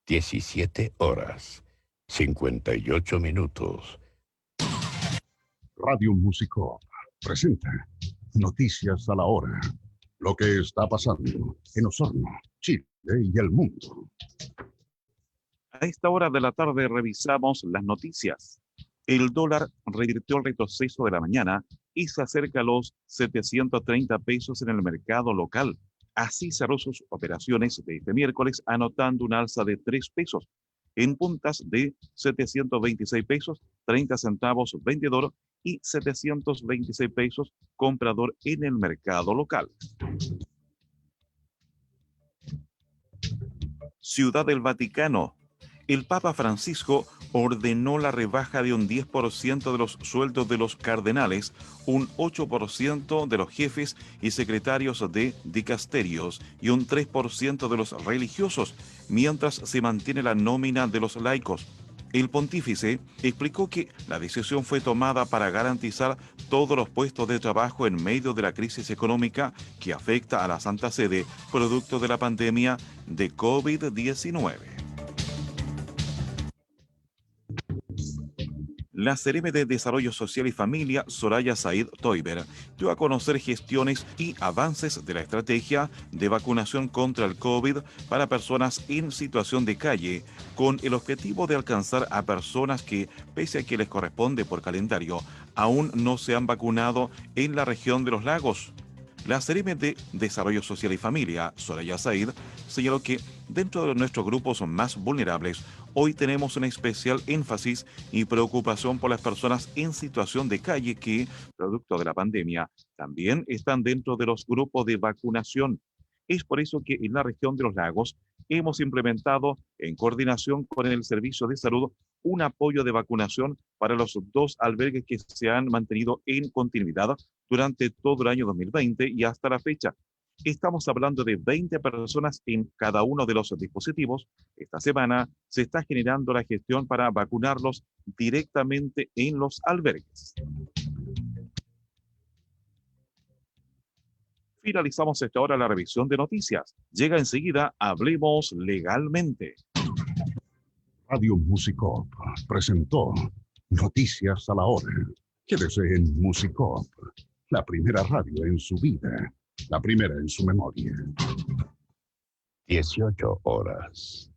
17 horas, 58 minutos. Radio Musicop presenta Noticias a la Hora. Lo que está pasando en Osorno, Chile y el mundo. A esta hora de la tarde revisamos las noticias. El dólar revirtió el retroceso de la mañana y se acerca a los 730 pesos en el mercado local. Así cerró sus operaciones de este miércoles, anotando un alza de 3 pesos en puntas de 726 pesos, 30 centavos vendedor y 726 pesos comprador en el mercado local. Ciudad del Vaticano. El Papa Francisco ordenó la rebaja de un 10% de los sueldos de los cardenales, un 8% de los jefes y secretarios de dicasterios y un 3% de los religiosos, mientras se mantiene la nómina de los laicos. El pontífice explicó que la decisión fue tomada para garantizar todos los puestos de trabajo en medio de la crisis económica que afecta a la Santa Sede, producto de la pandemia de COVID-19. La Seremi de Desarrollo Social y Familia, Soraya Said Toiber, dio a conocer gestiones y avances de la estrategia de vacunación contra el COVID para personas en situación de calle, con el objetivo de alcanzar a personas que, pese a que les corresponde por calendario, aún no se han vacunado en la región de los lagos. La Seremi de Desarrollo Social y Familia, Soraya Said, señaló que dentro de nuestros grupos más vulnerables, hoy tenemos un especial énfasis y preocupación por las personas en situación de calle que, producto de la pandemia, también están dentro de los grupos de vacunación. Es por eso que en la región de los lagos hemos implementado, en coordinación con el Servicio de Salud, un apoyo de vacunación para los 2 albergues que se han mantenido en continuidad durante todo el año 2020 y hasta la fecha. Estamos hablando de 20 personas en cada uno de los dispositivos. Esta semana se está generando la gestión para vacunarlos directamente en los albergues. Finalizamos esta hora la revisión de noticias. Llega enseguida Hablemos Legalmente. Radio Musicop presentó Noticias a la Hora. Quédese en Musicop, la primera radio en su vida, la primera en su memoria. 18 horas.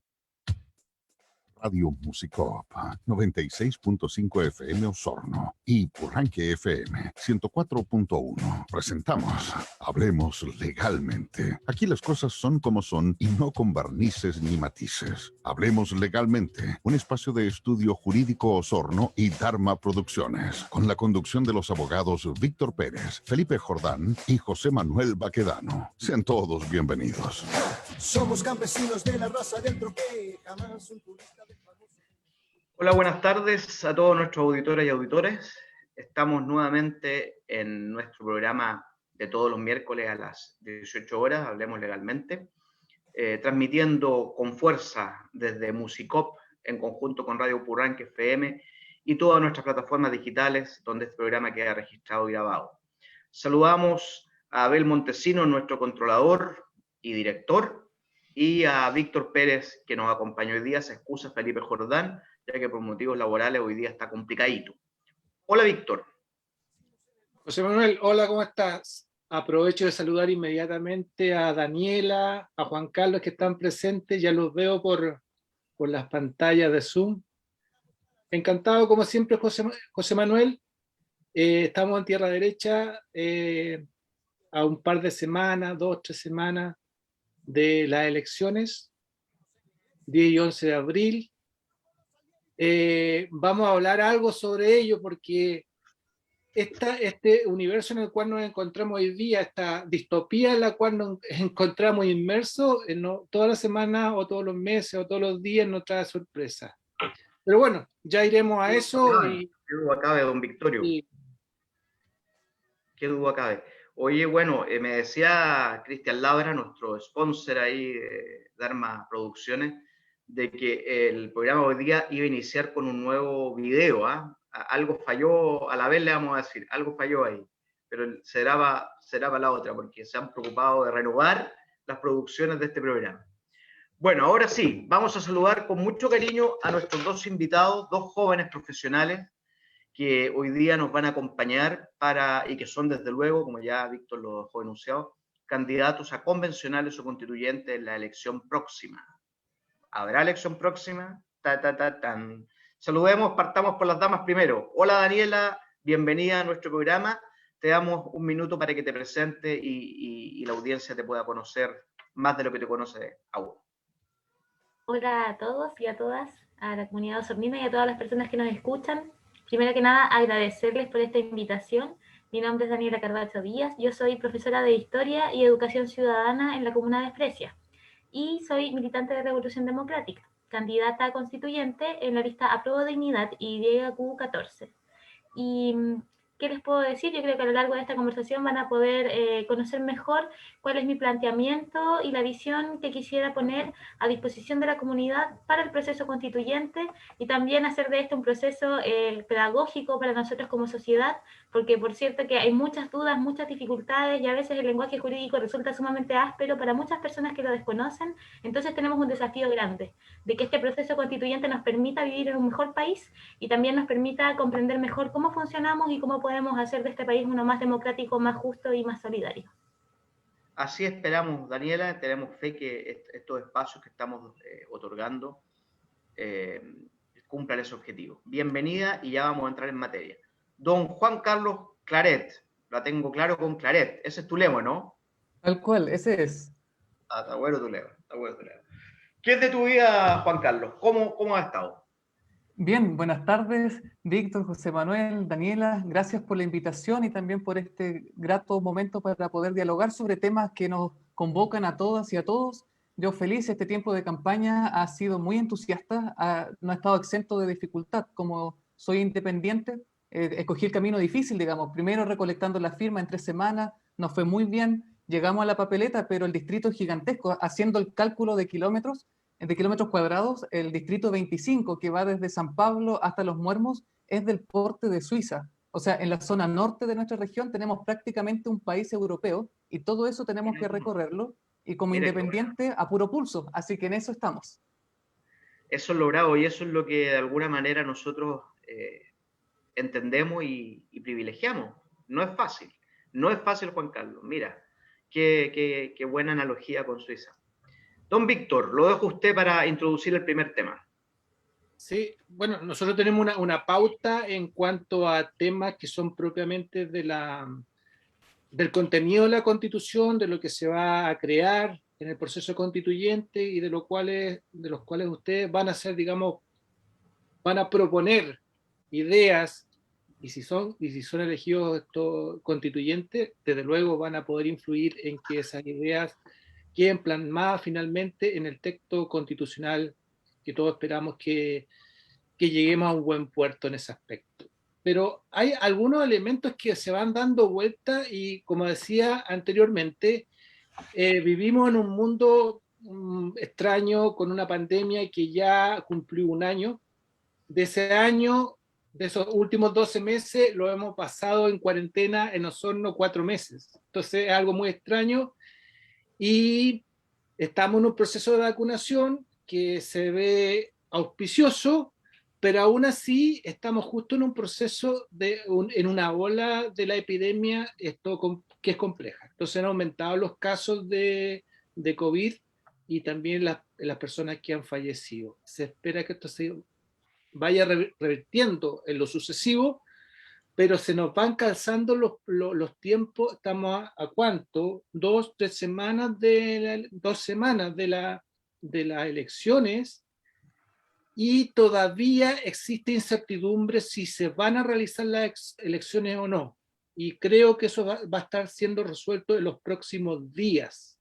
Radio Musicop 96.5 FM Osorno y Purranque FM 104.1. Presentamos Hablemos Legalmente. Aquí las cosas son como son y no con barnices ni matices. Hablemos Legalmente, un espacio de estudio jurídico Osorno y Dharma Producciones, con la conducción de los abogados Víctor Pérez, Felipe Jordán y José Manuel Baquedano. Sean todos bienvenidos. Somos campesinos de la raza del troque, jamás un turista del famoso. Hola, buenas tardes a todos nuestros auditores y auditores. Estamos nuevamente en nuestro programa de todos los miércoles a las 18 horas, Hablemos Legalmente, transmitiendo con fuerza desde Musicop en conjunto con Radio Purranque FM y todas nuestras plataformas digitales donde este programa queda registrado y grabado. Saludamos a Abel Montesino, nuestro controlador y director, y a Víctor Pérez, que nos acompañó hoy día. Se excusa Felipe Jordán, ya que por motivos laborales hoy día está complicadito. Hola, Víctor. José Manuel, hola, ¿cómo estás? Aprovecho de saludar inmediatamente a Daniela, a Juan Carlos, que están presentes. Ya los veo por las pantallas de Zoom. Encantado, como siempre, José Manuel. Estamos en tierra derecha, a un par de semanas, 2, 3 semanas de las elecciones, 10 y 11 de abril. Vamos a hablar algo sobre ello porque este universo en el cual nos encontramos hoy día, esta distopía en la cual nos encontramos inmersos, toda la semana o todos los meses o todos los días nos trae sorpresa. Pero bueno, ya iremos a eso. ¿Qué duda cabe, don Victorio? ¿Qué duda cabe? Oye, bueno, me decía Cristian Labra, nuestro sponsor ahí de Dharma Producciones, de que el programa hoy día iba a iniciar con un nuevo video. Algo falló, a la vez le vamos a decir, algo falló ahí, pero será para la otra, porque se han preocupado de renovar las producciones de este programa. Bueno, ahora sí, vamos a saludar con mucho cariño a nuestros dos invitados, dos jóvenes profesionales que hoy día nos van a acompañar y que son desde luego, como ya Víctor lo dejó enunciado, candidatos a convencionales o constituyentes en la elección próxima. ¿Habrá elección próxima? Tan. Saludemos, partamos por las damas primero. Hola Daniela, bienvenida a nuestro programa. Te damos un minuto para que te presentes y la audiencia te pueda conocer más de lo que te conoce aún. Hola a todos y a todas, a la comunidad osornina y a todas las personas que nos escuchan. Primero que nada, agradecerles por esta invitación. Mi nombre es Daniela Carbacho Díaz, yo soy profesora de Historia y Educación Ciudadana en la comuna de Esprecia y soy militante de Revolución Democrática, candidata a constituyente en la lista Apruebo Dignidad y YQ14. Y ¿qué les puedo decir? Yo creo que a lo largo de esta conversación van a poder conocer mejor cuál es mi planteamiento y la visión que quisiera poner a disposición de la comunidad para el proceso constituyente y también hacer de esto un proceso pedagógico para nosotros como sociedad, porque por cierto que hay muchas dudas, muchas dificultades y a veces el lenguaje jurídico resulta sumamente áspero para muchas personas que lo desconocen, entonces tenemos un desafío grande de que este proceso constituyente nos permita vivir en un mejor país y también nos permita comprender mejor cómo funcionamos y cómo podemos hacer de este país uno más democrático, más justo y más solidario. Así esperamos, Daniela, tenemos fe que estos espacios que estamos otorgando cumplan ese objetivo. Bienvenida y ya vamos a entrar en materia. Don Juan Carlos Claret, la tengo claro con Claret, ese es tu lema, ¿no? Tal cual, ese es. Ah, está bueno tu lema, está bueno tu lema. ¿Qué es de tu vida, Juan Carlos? ¿Cómo has estado? Bien, buenas tardes, Víctor, José Manuel, Daniela, gracias por la invitación y también por este grato momento para poder dialogar sobre temas que nos convocan a todas y a todos. Yo feliz, este tiempo de campaña ha sido muy entusiasta, no ha estado exento de dificultad. Como soy independiente, escogí el camino difícil, digamos, primero recolectando la firma en 3 semanas, nos fue muy bien, llegamos a la papeleta, pero el distrito es gigantesco, haciendo el cálculo de kilómetros cuadrados, el distrito 25, que va desde San Pablo hasta Los Muermos, es del porte de Suiza. O sea, en la zona norte de nuestra región tenemos prácticamente un país europeo y todo eso tenemos que recorrerlo y como independiente a puro pulso. Así que en eso estamos. Eso es lo bravo y eso es lo que de alguna manera nosotros entendemos y privilegiamos. No es fácil. No es fácil, Juan Carlos. Mira, qué buena analogía con Suiza. Don Víctor, lo dejo a usted para introducir el primer tema. Sí, bueno, nosotros tenemos una pauta en cuanto a temas que son propiamente del contenido de la Constitución, de lo que se va a crear en el proceso constituyente y de los cuales ustedes van a hacer, digamos, van a proponer ideas y si son elegidos estos constituyentes, desde luego van a poder influir en que esas ideas queden plasmadas finalmente en el texto constitucional que todos esperamos que lleguemos a un buen puerto en ese aspecto. Pero hay algunos elementos que se van dando vuelta y, como decía anteriormente, vivimos en un mundo extraño con una pandemia que ya cumplió 1 año. De ese año, de esos últimos 12 meses, lo hemos pasado en cuarentena en Osorno 4 meses. Entonces es algo muy extraño y estamos en un proceso de vacunación que se ve auspicioso, pero aún así estamos justo en un proceso en una ola de la epidemia que es compleja. Entonces han aumentado los casos de COVID y también las personas que han fallecido. Se espera que esto se vaya revirtiendo en lo sucesivo, pero se nos van calzando los tiempos. Estamos a ¿cuánto? 3 semanas de las elecciones y todavía existe incertidumbre si se van a realizar las elecciones o no. Y creo que eso va a estar siendo resuelto en los próximos días.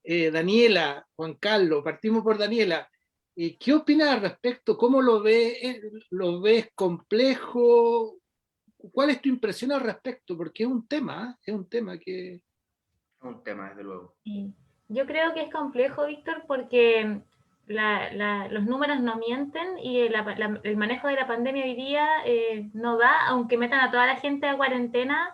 Daniela, Juan Carlos, partimos por Daniela. ¿Qué opinas al respecto? ¿Cómo lo ves? ¿Lo ves complejo? ¿Cuál es tu impresión al respecto? Porque es un tema que... Es un tema, desde luego. Yo creo que es complejo, Víctor, porque los números no mienten y el manejo de la pandemia hoy día no da, aunque metan a toda la gente a cuarentena.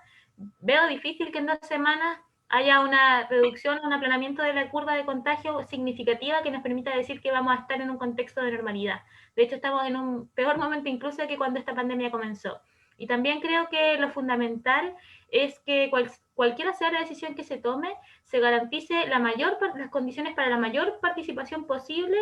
Veo difícil que en 2 semanas haya una reducción, un aplanamiento de la curva de contagio significativa que nos permita decir que vamos a estar en un contexto de normalidad. De hecho, estamos en un peor momento incluso que cuando esta pandemia comenzó. Y también creo que lo fundamental es que cualquiera sea la decisión que se tome, se garantice las condiciones para la mayor participación posible,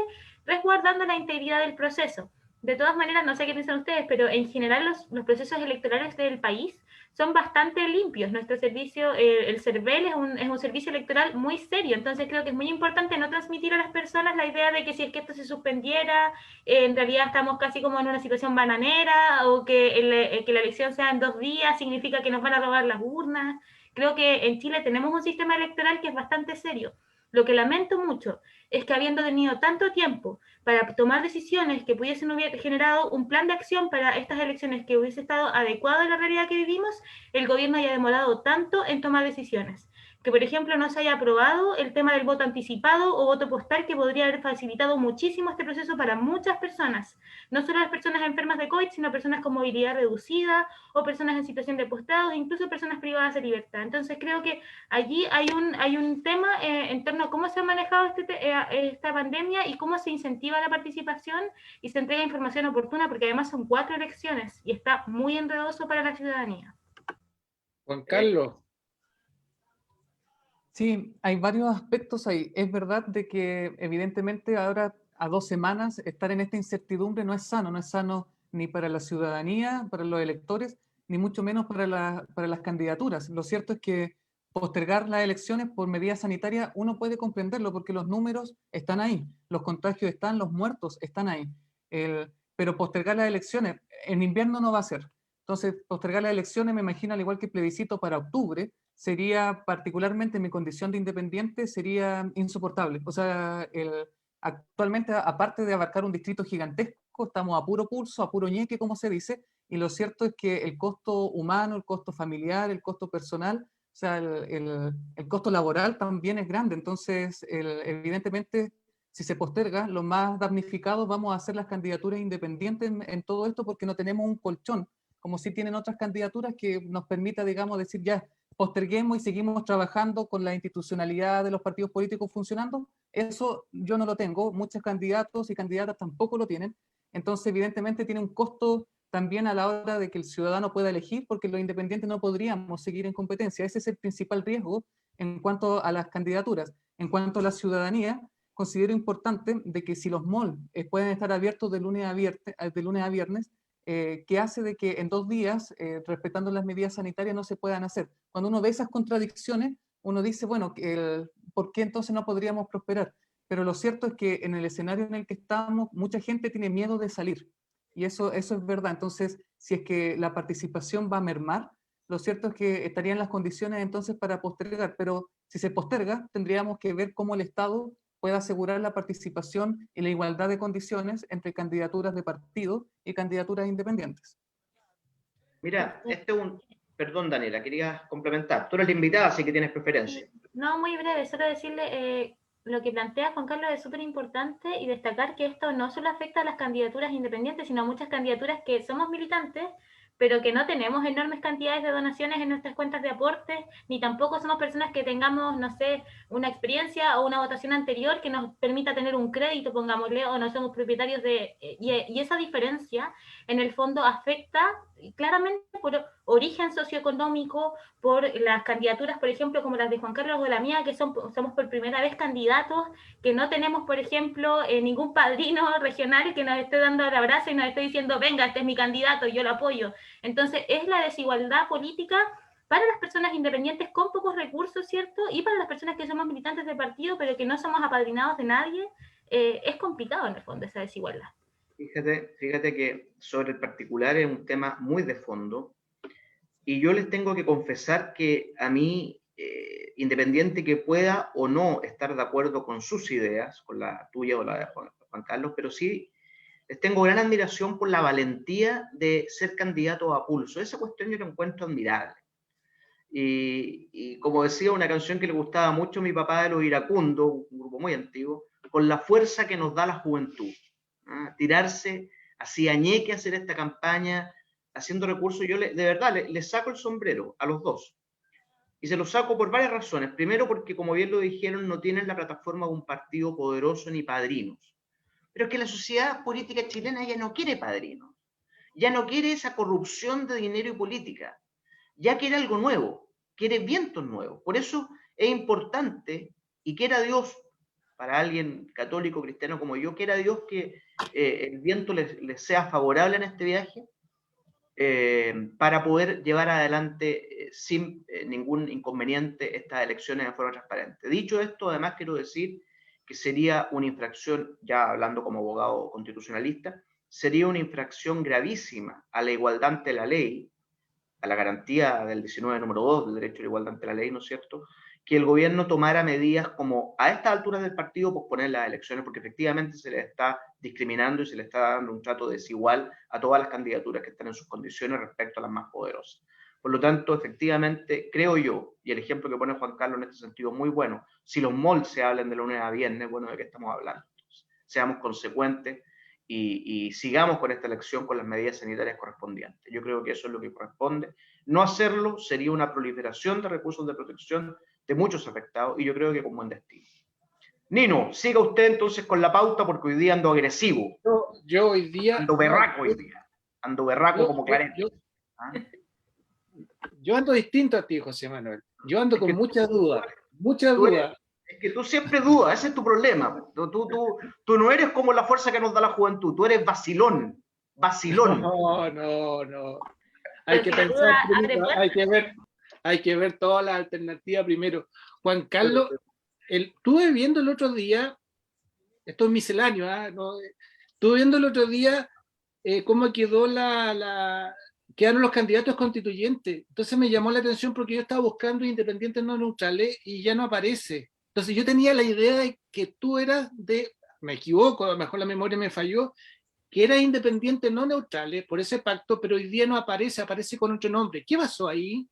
resguardando la integridad del proceso. De todas maneras, no sé qué piensan ustedes, pero en general los procesos electorales del país son bastante limpios. Nuestro servicio, el CERVEL, es un servicio electoral muy serio, entonces creo que es muy importante no transmitir a las personas la idea de que si es que esto se suspendiera, en realidad estamos casi como en una situación bananera, o que la elección sea en 2 días significa que nos van a robar las urnas. Creo que en Chile tenemos un sistema electoral que es bastante serio. Lo que lamento mucho es que habiendo tenido tanto tiempo para tomar decisiones que pudiesen haber generado un plan de acción para estas elecciones que hubiese estado adecuado a la realidad que vivimos, el gobierno haya demorado tanto en tomar decisiones. Que, por ejemplo, no se haya aprobado el tema del voto anticipado o voto postal, que podría haber facilitado muchísimo este proceso para muchas personas. No solo las personas enfermas de COVID, sino personas con movilidad reducida o personas en situación de postrados, incluso personas privadas de libertad. Entonces, creo que allí hay un tema en torno a cómo se ha manejado esta pandemia y cómo se incentiva la participación y se entrega información oportuna, porque además son 4 elecciones y está muy enredoso para la ciudadanía. Juan Carlos. Sí, hay varios aspectos ahí. Es verdad de que evidentemente ahora a 2 semanas estar en esta incertidumbre no es sano ni para la ciudadanía, para los electores, ni mucho menos para las candidaturas. Lo cierto es que postergar las elecciones por medidas sanitarias uno puede comprenderlo porque los números están ahí, los contagios están, los muertos están ahí. Pero postergar las elecciones en invierno no va a ser. Entonces, postergar las elecciones, me imagino, al igual que el plebiscito para octubre, sería, particularmente en mi condición de independiente, sería insoportable. O sea, actualmente, aparte de abarcar un distrito gigantesco, estamos a puro pulso, a puro ñeque, como se dice, y lo cierto es que el costo humano, el costo familiar, el costo personal, o sea, el costo laboral también es grande. Entonces, evidentemente, si se posterga, los más damnificados vamos a hacer las candidaturas independientes en todo esto porque no tenemos un colchón, como si tienen otras candidaturas que nos permita, digamos, decir ya, posterguemos y seguimos trabajando con la institucionalidad de los partidos políticos funcionando. Eso yo no lo tengo, muchos candidatos y candidatas tampoco lo tienen. Entonces, evidentemente, tiene un costo también a la hora de que el ciudadano pueda elegir, porque los independientes no podríamos seguir en competencia. Ese es el principal riesgo en cuanto a las candidaturas. En cuanto a la ciudadanía, considero importante de que si los malls pueden estar abiertos de lunes a viernes, que hace de que en 2 días, respetando las medidas sanitarias, no se puedan hacer. Cuando uno ve esas contradicciones, uno dice, bueno, ¿por qué entonces no podríamos prosperar? Pero lo cierto es que en el escenario en el que estamos, mucha gente tiene miedo de salir. Y eso es verdad. Entonces, si es que la participación va a mermar, lo cierto es que estarían las condiciones entonces para postergar. Pero si se posterga, tendríamos que ver cómo el Estado puede asegurar la participación y la igualdad de condiciones entre candidaturas de partido y candidaturas independientes. Mira, Perdón, Daniela, querías complementar. Tú eres la invitada, así que tienes preferencia. No, muy breve, solo decirle, lo que plantea Juan Carlos es súper importante y destacar que esto no solo afecta a las candidaturas independientes, sino a muchas candidaturas que somos militantes, pero que no tenemos enormes cantidades de donaciones en nuestras cuentas de aportes, ni tampoco somos personas que tengamos, no sé, una experiencia o una votación anterior que nos permita tener un crédito, pongámosle, o no somos propietarios de... Y esa diferencia, en el fondo, afecta claramente por origen socioeconómico, por las candidaturas, por ejemplo, como las de Juan Carlos o la mía, que somos por primera vez candidatos, que no tenemos, por ejemplo, ningún padrino regional que nos esté dando el abrazo y nos esté diciendo, venga, este es mi candidato, yo lo apoyo. Entonces, es la desigualdad política para las personas independientes con pocos recursos, ¿cierto? Y para las personas que somos militantes de partido, pero que no somos apadrinados de nadie, es complicado en el fondo esa desigualdad. Fíjate que sobre el particular es un tema muy de fondo, y yo les tengo que confesar que a mí, independiente que pueda o no estar de acuerdo con sus ideas, con la tuya o la de Juan Carlos, pero sí les tengo gran admiración por la valentía de ser candidato a pulso. Esa cuestión yo la encuentro admirable. Y como decía una canción que le gustaba mucho a mi papá de los Iracundos, un grupo muy antiguo, con la fuerza que nos da la juventud. Tirarse así a ñeque a hacer esta campaña, haciendo recursos. Yo de verdad les saco el sombrero a los dos. Y se lo saco por varias razones. Primero, porque, como bien lo dijeron, no tienen la plataforma de un partido poderoso ni padrinos. Pero es que la sociedad política chilena ya no quiere padrinos. Ya no quiere esa corrupción de dinero y política. Ya quiere algo nuevo. Quiere vientos nuevos. Por eso es importante, y quiera Dios, para alguien católico cristiano como yo, quiera Dios que el viento les sea favorable en este viaje, para poder llevar adelante sin ningún inconveniente estas elecciones de forma transparente. Dicho esto, además quiero decir que sería una infracción, ya hablando como abogado constitucionalista, sería una infracción gravísima a la igualdad ante la ley, a la garantía del 19 número 2 del derecho a la igualdad ante la ley, ¿no es cierto?, que el gobierno tomara medidas como a estas alturas del partido posponer las elecciones, porque efectivamente se les está discriminando y se les está dando un trato desigual a todas las candidaturas que están en sus condiciones respecto a las más poderosas. Por lo tanto, efectivamente, creo yo, y el ejemplo que pone Juan Carlos en este sentido es muy bueno, si los malls se hablan de lunes a viernes, bueno, ¿de qué estamos hablando? Entonces, seamos consecuentes y sigamos con esta elección con las medidas sanitarias correspondientes. Yo creo que eso es lo que corresponde. No hacerlo sería una proliferación de recursos de protección de muchos afectados, y yo creo que con buen destino. Nino, siga usted entonces con la pauta, porque hoy día ando agresivo. Yo hoy día... Ando berraco hoy día. Ando berraco como Clarete. Yo ando distinto a ti, José Manuel. Yo ando con muchas dudas. Muchas dudas. Es que tú siempre dudas, ese es tu problema. Tú no eres como la fuerza que nos da la juventud, tú eres vacilón. Vacilón. No. Hay que pensar primero, hay que ver todas las alternativas primero. Juan Carlos, estuve viendo el otro día, esto es misceláneo, no, estuve viendo el otro día cómo quedaron los candidatos constituyentes. Entonces me llamó la atención porque yo estaba buscando independientes no neutrales y ya no aparece. Entonces yo tenía la idea de que tú eras me equivoco, a lo mejor la memoria me falló, que era independiente no neutrales por ese pacto, pero hoy día no aparece, aparece con otro nombre. ¿Qué pasó ahí?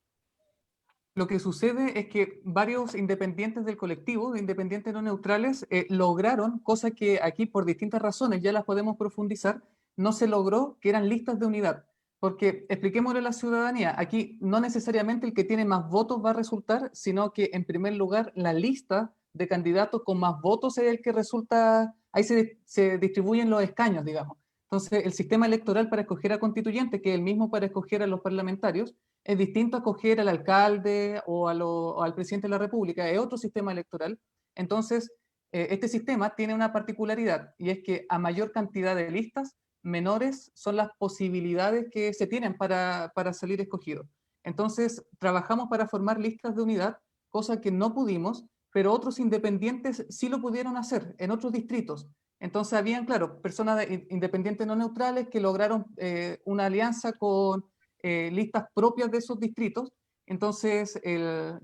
Lo que sucede es que varios independientes del colectivo, de independientes no neutrales, lograron, cosas que aquí por distintas razones ya las podemos profundizar, no se logró, que eran listas de unidad. Porque, expliquémosle a la ciudadanía, aquí no necesariamente el que tiene más votos va a resultar, sino que en primer lugar la lista de candidatos con más votos es el que resulta, ahí se distribuyen los escaños, digamos. Entonces, el sistema electoral para escoger a constituyentes, que es el mismo para escoger a los parlamentarios, es distinto a escoger al alcalde o al presidente de la República, es otro sistema electoral. Entonces, este sistema tiene una particularidad, y es que a mayor cantidad de listas, menores son las posibilidades que se tienen para salir escogidos. Entonces, trabajamos para formar listas de unidad, cosa que no pudimos, pero otros independientes sí lo pudieron hacer en otros distritos. Entonces, habían, claro, personas independientes no neutrales que lograron una alianza con listas propias de esos distritos. Entonces,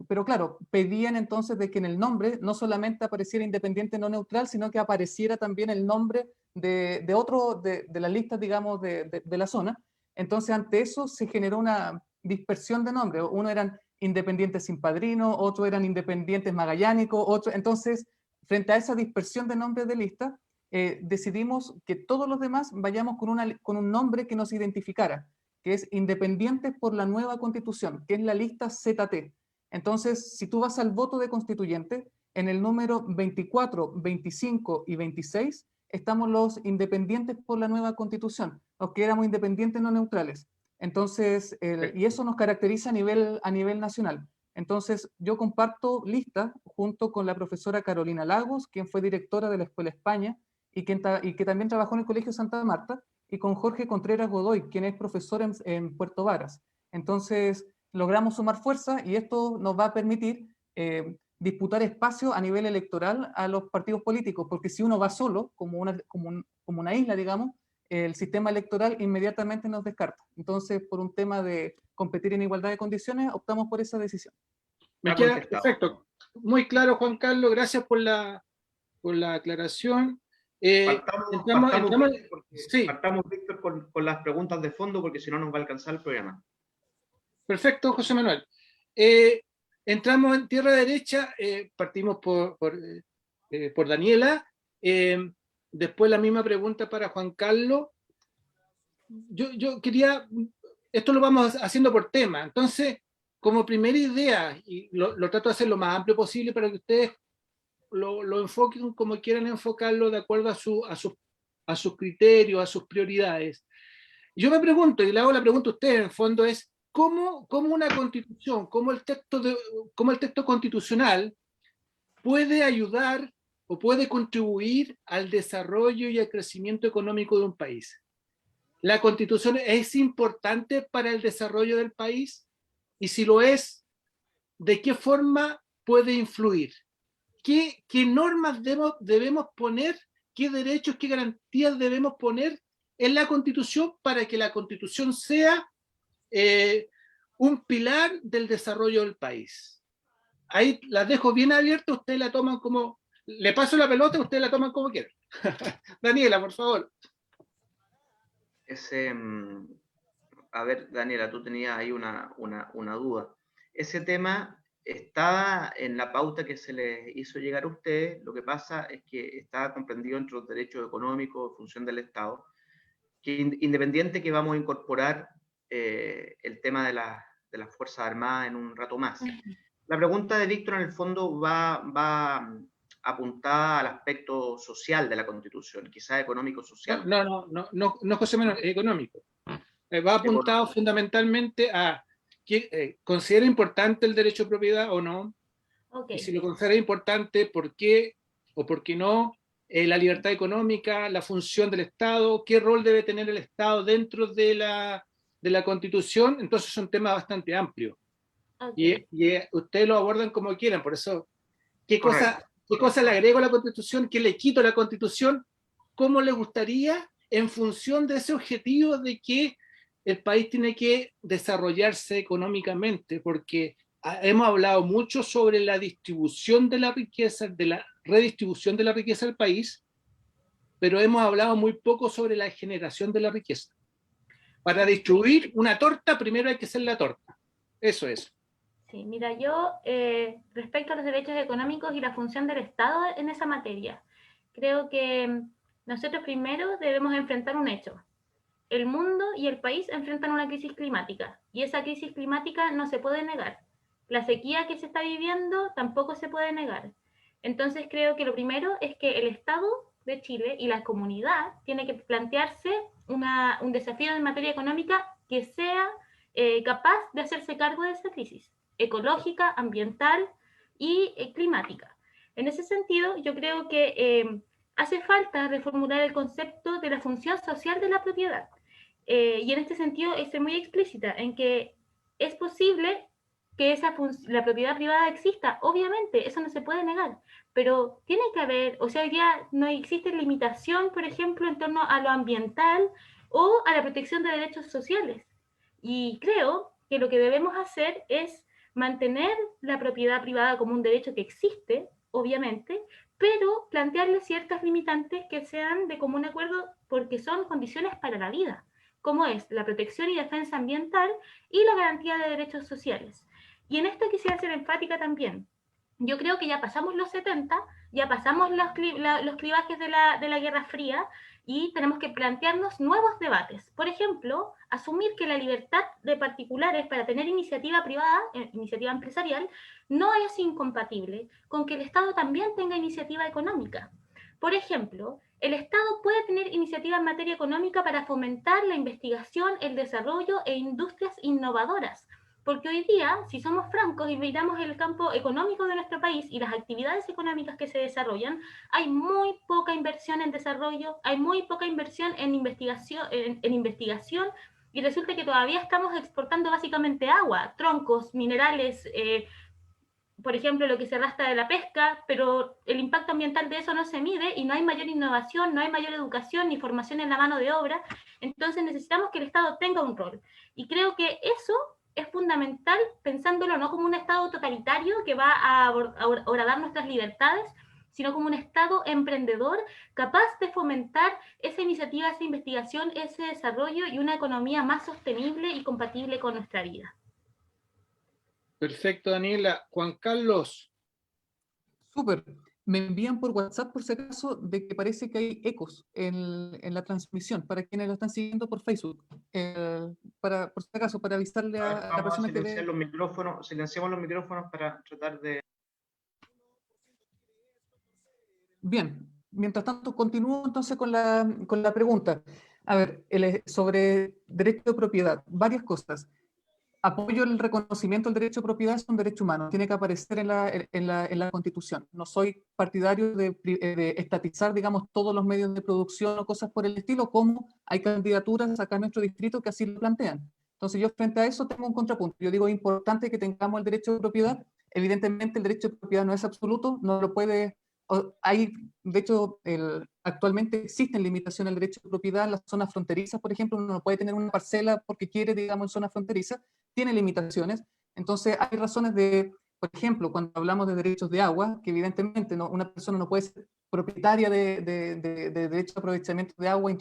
pero claro, pedían entonces de que en el nombre no solamente apareciera independiente no neutral, sino que apareciera también el nombre de las listas, digamos, de la zona. Entonces, ante eso se generó una dispersión de nombres. Uno eran independientes sin padrino, otros eran independientes magallánicos, otros. Entonces, frente a esa dispersión de nombres de lista, decidimos que todos los demás vayamos con un nombre que nos identificara, que es Independientes por la Nueva Constitución, que es la lista ZT. Entonces, si tú vas al voto de constituyente, en el número 24, 25 y 26 estamos los Independientes por la Nueva Constitución, los que éramos independientes no neutrales. Entonces, y eso nos caracteriza a nivel nacional. Entonces, yo comparto lista junto con la profesora Carolina Lagos, quien fue directora de la Escuela España y que también trabajó en el Colegio Santa Marta, y con Jorge Contreras Godoy, quien es profesor en Puerto Varas. Entonces, logramos sumar fuerza y esto nos va a permitir disputar espacio a nivel electoral a los partidos políticos, porque si uno va solo, como una isla, digamos, el sistema electoral inmediatamente nos descarta. Entonces, por un tema de competir en igualdad de condiciones, optamos por esa decisión. Me queda perfecto. Muy claro, Juan Carlos, gracias por la aclaración. Partamos, Víctor, con las preguntas de fondo, porque si no nos va a alcanzar el programa. Perfecto, José Manuel. Entramos en tierra derecha, partimos por Daniela, después la misma pregunta para Juan Carlos. Yo quería, esto lo vamos haciendo por tema, entonces como primera idea, y lo trato de hacer lo más amplio posible para que ustedes lo enfoquen como quieran enfocarlo de acuerdo a sus criterios, a sus prioridades. Yo me pregunto, y le hago la pregunta a ustedes, en el fondo es, ¿cómo una constitución, cómo el texto constitucional puede ayudar o puede contribuir al desarrollo y al crecimiento económico de un país? ¿La constitución es importante para el desarrollo del país? Y si lo es, ¿de qué forma puede influir? ¿Qué normas debemos poner? ¿Qué derechos, qué garantías debemos poner en la Constitución para que la Constitución sea un pilar del desarrollo del país? Ahí las dejo bien abiertas, ustedes la toman como... Le paso la pelota, ustedes la toman como quieran. Daniela, por favor. A ver, Daniela, tú tenías ahí una duda. Ese tema estaba en la pauta que se les hizo llegar a ustedes. Lo que pasa es que está comprendido entre los derechos económicos, función del Estado, que independiente que vamos a incorporar el tema de las Fuerzas Armadas en un rato más. La pregunta de Víctor en el fondo va apuntada al aspecto social de la Constitución, quizás económico-social. No, José Manuel, económico. Va apuntado fundamentalmente a que considera importante el derecho a propiedad o no. Okay. Y si lo considera importante, ¿por qué o por qué no? La libertad económica, la función del Estado, qué rol debe tener el Estado dentro de la Constitución. Entonces son temas bastante amplios. Okay. Y ustedes lo abordan como quieran, por eso, ¿qué cosa le agrego a la Constitución? ¿Qué le quito a la Constitución? ¿Cómo le gustaría en función de ese objetivo de que el país tiene que desarrollarse económicamente? Porque hemos hablado mucho sobre la distribución de la riqueza, de la redistribución de la riqueza del país, pero hemos hablado muy poco sobre la generación de la riqueza. Para distribuir una torta, primero hay que hacer la torta. Eso es. Sí, mira, yo respecto a los derechos económicos y la función del Estado en esa materia, creo que nosotros primero debemos enfrentar un hecho. El mundo y el país enfrentan una crisis climática, y esa crisis climática no se puede negar. La sequía que se está viviendo tampoco se puede negar. Entonces creo que lo primero es que el Estado de Chile y la comunidad tiene que plantearse un desafío en materia económica que sea capaz de hacerse cargo de esa crisis ecológica, ambiental y climática. En ese sentido, yo creo que hace falta reformular el concepto de la función social de la propiedad. Y en este sentido, estoy muy explícita en que es posible que la propiedad privada exista, obviamente, eso no se puede negar, pero tiene que haber, o sea, hoy día no existe limitación, por ejemplo, en torno a lo ambiental o a la protección de derechos sociales. Y creo que lo que debemos hacer es mantener la propiedad privada como un derecho que existe, obviamente, pero plantearle ciertas limitantes que sean de común acuerdo porque son condiciones para la vida, como es la protección y defensa ambiental y la garantía de derechos sociales. Y en esto quisiera ser enfática también. Yo creo que ya pasamos los 70, ya pasamos los clivajes de la Guerra Fría y tenemos que plantearnos nuevos debates. Por ejemplo, asumir que la libertad de particulares para tener iniciativa privada, iniciativa empresarial, no es incompatible con que el Estado también tenga iniciativa económica. Por ejemplo, el Estado puede tener iniciativa en materia económica para fomentar la investigación, el desarrollo e industrias innovadoras. Porque hoy día, si somos francos y miramos el campo económico de nuestro país y las actividades económicas que se desarrollan, hay muy poca inversión en desarrollo, hay muy poca inversión en investigación y resulta que todavía estamos exportando básicamente agua, troncos, minerales, por ejemplo, lo que se arrastra de la pesca, pero el impacto ambiental de eso no se mide y no hay mayor innovación, no hay mayor educación ni formación en la mano de obra. Entonces necesitamos que el Estado tenga un rol. Y creo que eso es fundamental, pensándolo no como un Estado totalitario que va a horadar nuestras libertades, sino como un Estado emprendedor capaz de fomentar esa iniciativa, esa investigación, ese desarrollo y una economía más sostenible y compatible con nuestra vida. Perfecto, Daniela. Juan Carlos. Súper. Me envían por WhatsApp, por si acaso, de que parece que hay ecos en la transmisión, para quienes lo están siguiendo por Facebook. Por si acaso, para avisarle A ver, a la vamos a persona que silenciar ve. los micrófonos, silenciamos los micrófonos para tratar de... Bien, mientras tanto, continúo entonces con la pregunta. A ver, sobre derecho de propiedad, varias cosas. Apoyo el reconocimiento del derecho de propiedad, es un derecho humano, tiene que aparecer en la Constitución. No soy partidario de estatizar, digamos, todos los medios de producción o cosas por el estilo, como hay candidaturas acá en nuestro distrito que así lo plantean. Entonces yo frente a eso tengo un contrapunto. Yo digo, es importante que tengamos el derecho de propiedad. Evidentemente el derecho de propiedad no es absoluto, no lo puede... De hecho, actualmente existen limitaciones al derecho de propiedad en las zonas fronterizas, por ejemplo, uno no puede tener una parcela porque quiere, digamos, en zona fronteriza, tiene limitaciones. Entonces, hay razones por ejemplo, cuando hablamos de derechos de agua, que evidentemente una persona no puede ser propietaria de derecho de aprovechamiento de agua,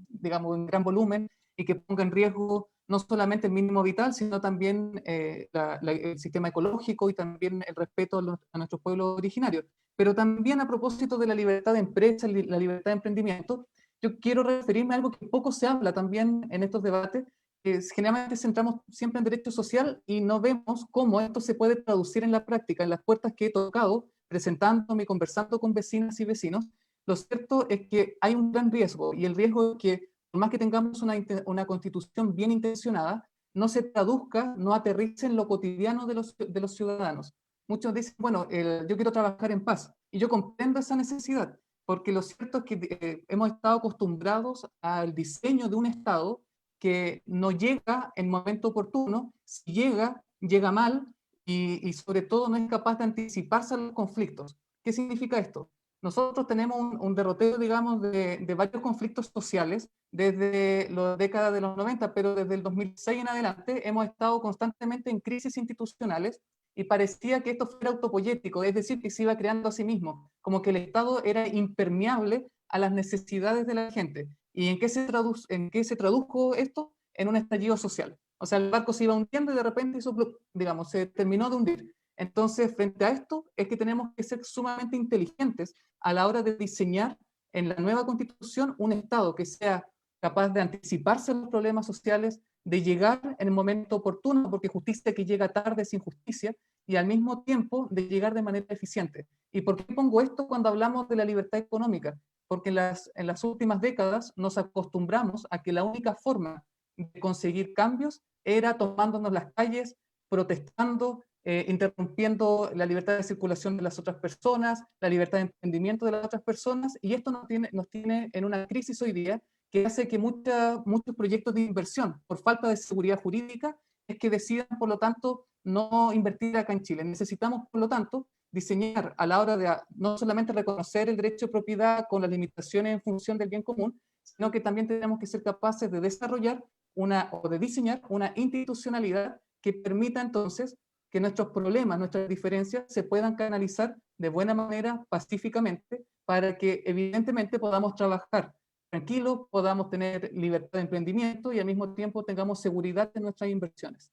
digamos, en gran volumen, y que ponga en riesgo no solamente el mínimo vital, sino también el sistema ecológico y también el respeto a nuestros pueblos originarios. Pero también a propósito de la libertad de empresa, la libertad de emprendimiento, yo quiero referirme a algo que poco se habla también en estos debates, que generalmente centramos siempre en derecho social y no vemos cómo esto se puede traducir en la práctica, en las puertas que he tocado, presentándome y conversando con vecinas y vecinos. Lo cierto es que hay un gran riesgo, y el riesgo es que, por más que tengamos una constitución bien intencionada, no se traduzca, no aterrice en lo cotidiano de los ciudadanos. Muchos dicen, bueno, yo quiero trabajar en paz, y yo comprendo esa necesidad, porque lo cierto es que hemos estado acostumbrados al diseño de un Estado que no llega en momento oportuno, si llega, llega mal, y sobre todo no es capaz de anticiparse a los conflictos. ¿Qué significa esto? Nosotros tenemos un derrotero, digamos, de varios conflictos sociales desde la década de los 90, pero desde el 2006 en adelante hemos estado constantemente en crisis institucionales, y parecía que esto fuera autopoyético, es decir, que se iba creando a sí mismo, como que el Estado era impermeable a las necesidades de la gente. ¿Y en qué se tradujo esto? En un estallido social. O sea, el barco se iba hundiendo y de repente eso, digamos, se terminó de hundir. Entonces, frente a esto, es que tenemos que ser sumamente inteligentes a la hora de diseñar en la nueva Constitución un Estado que sea capaz de anticiparse a los problemas sociales, de llegar en el momento oportuno, porque justicia que llega tarde es injusticia, y al mismo tiempo de llegar de manera eficiente. ¿Y por qué pongo esto cuando hablamos de la libertad económica? Porque en las últimas décadas nos acostumbramos a que la única forma de conseguir cambios era tomándonos las calles, protestando, interrumpiendo la libertad de circulación de las otras personas, la libertad de emprendimiento de las otras personas, y esto nos tiene en una crisis hoy día que hace que muchos proyectos de inversión, por falta de seguridad jurídica, es que decidan, por lo tanto, no invertir acá en Chile. Necesitamos, por lo tanto, diseñar a la hora de no solamente reconocer el derecho de propiedad con las limitaciones en función del bien común, sino que también tenemos que ser capaces de desarrollar o de diseñar una institucionalidad que permita entonces que nuestros problemas, nuestras diferencias se puedan canalizar de buena manera, pacíficamente, para que evidentemente podamos trabajar tranquilos, podamos tener libertad de emprendimiento y al mismo tiempo tengamos seguridad en nuestras inversiones.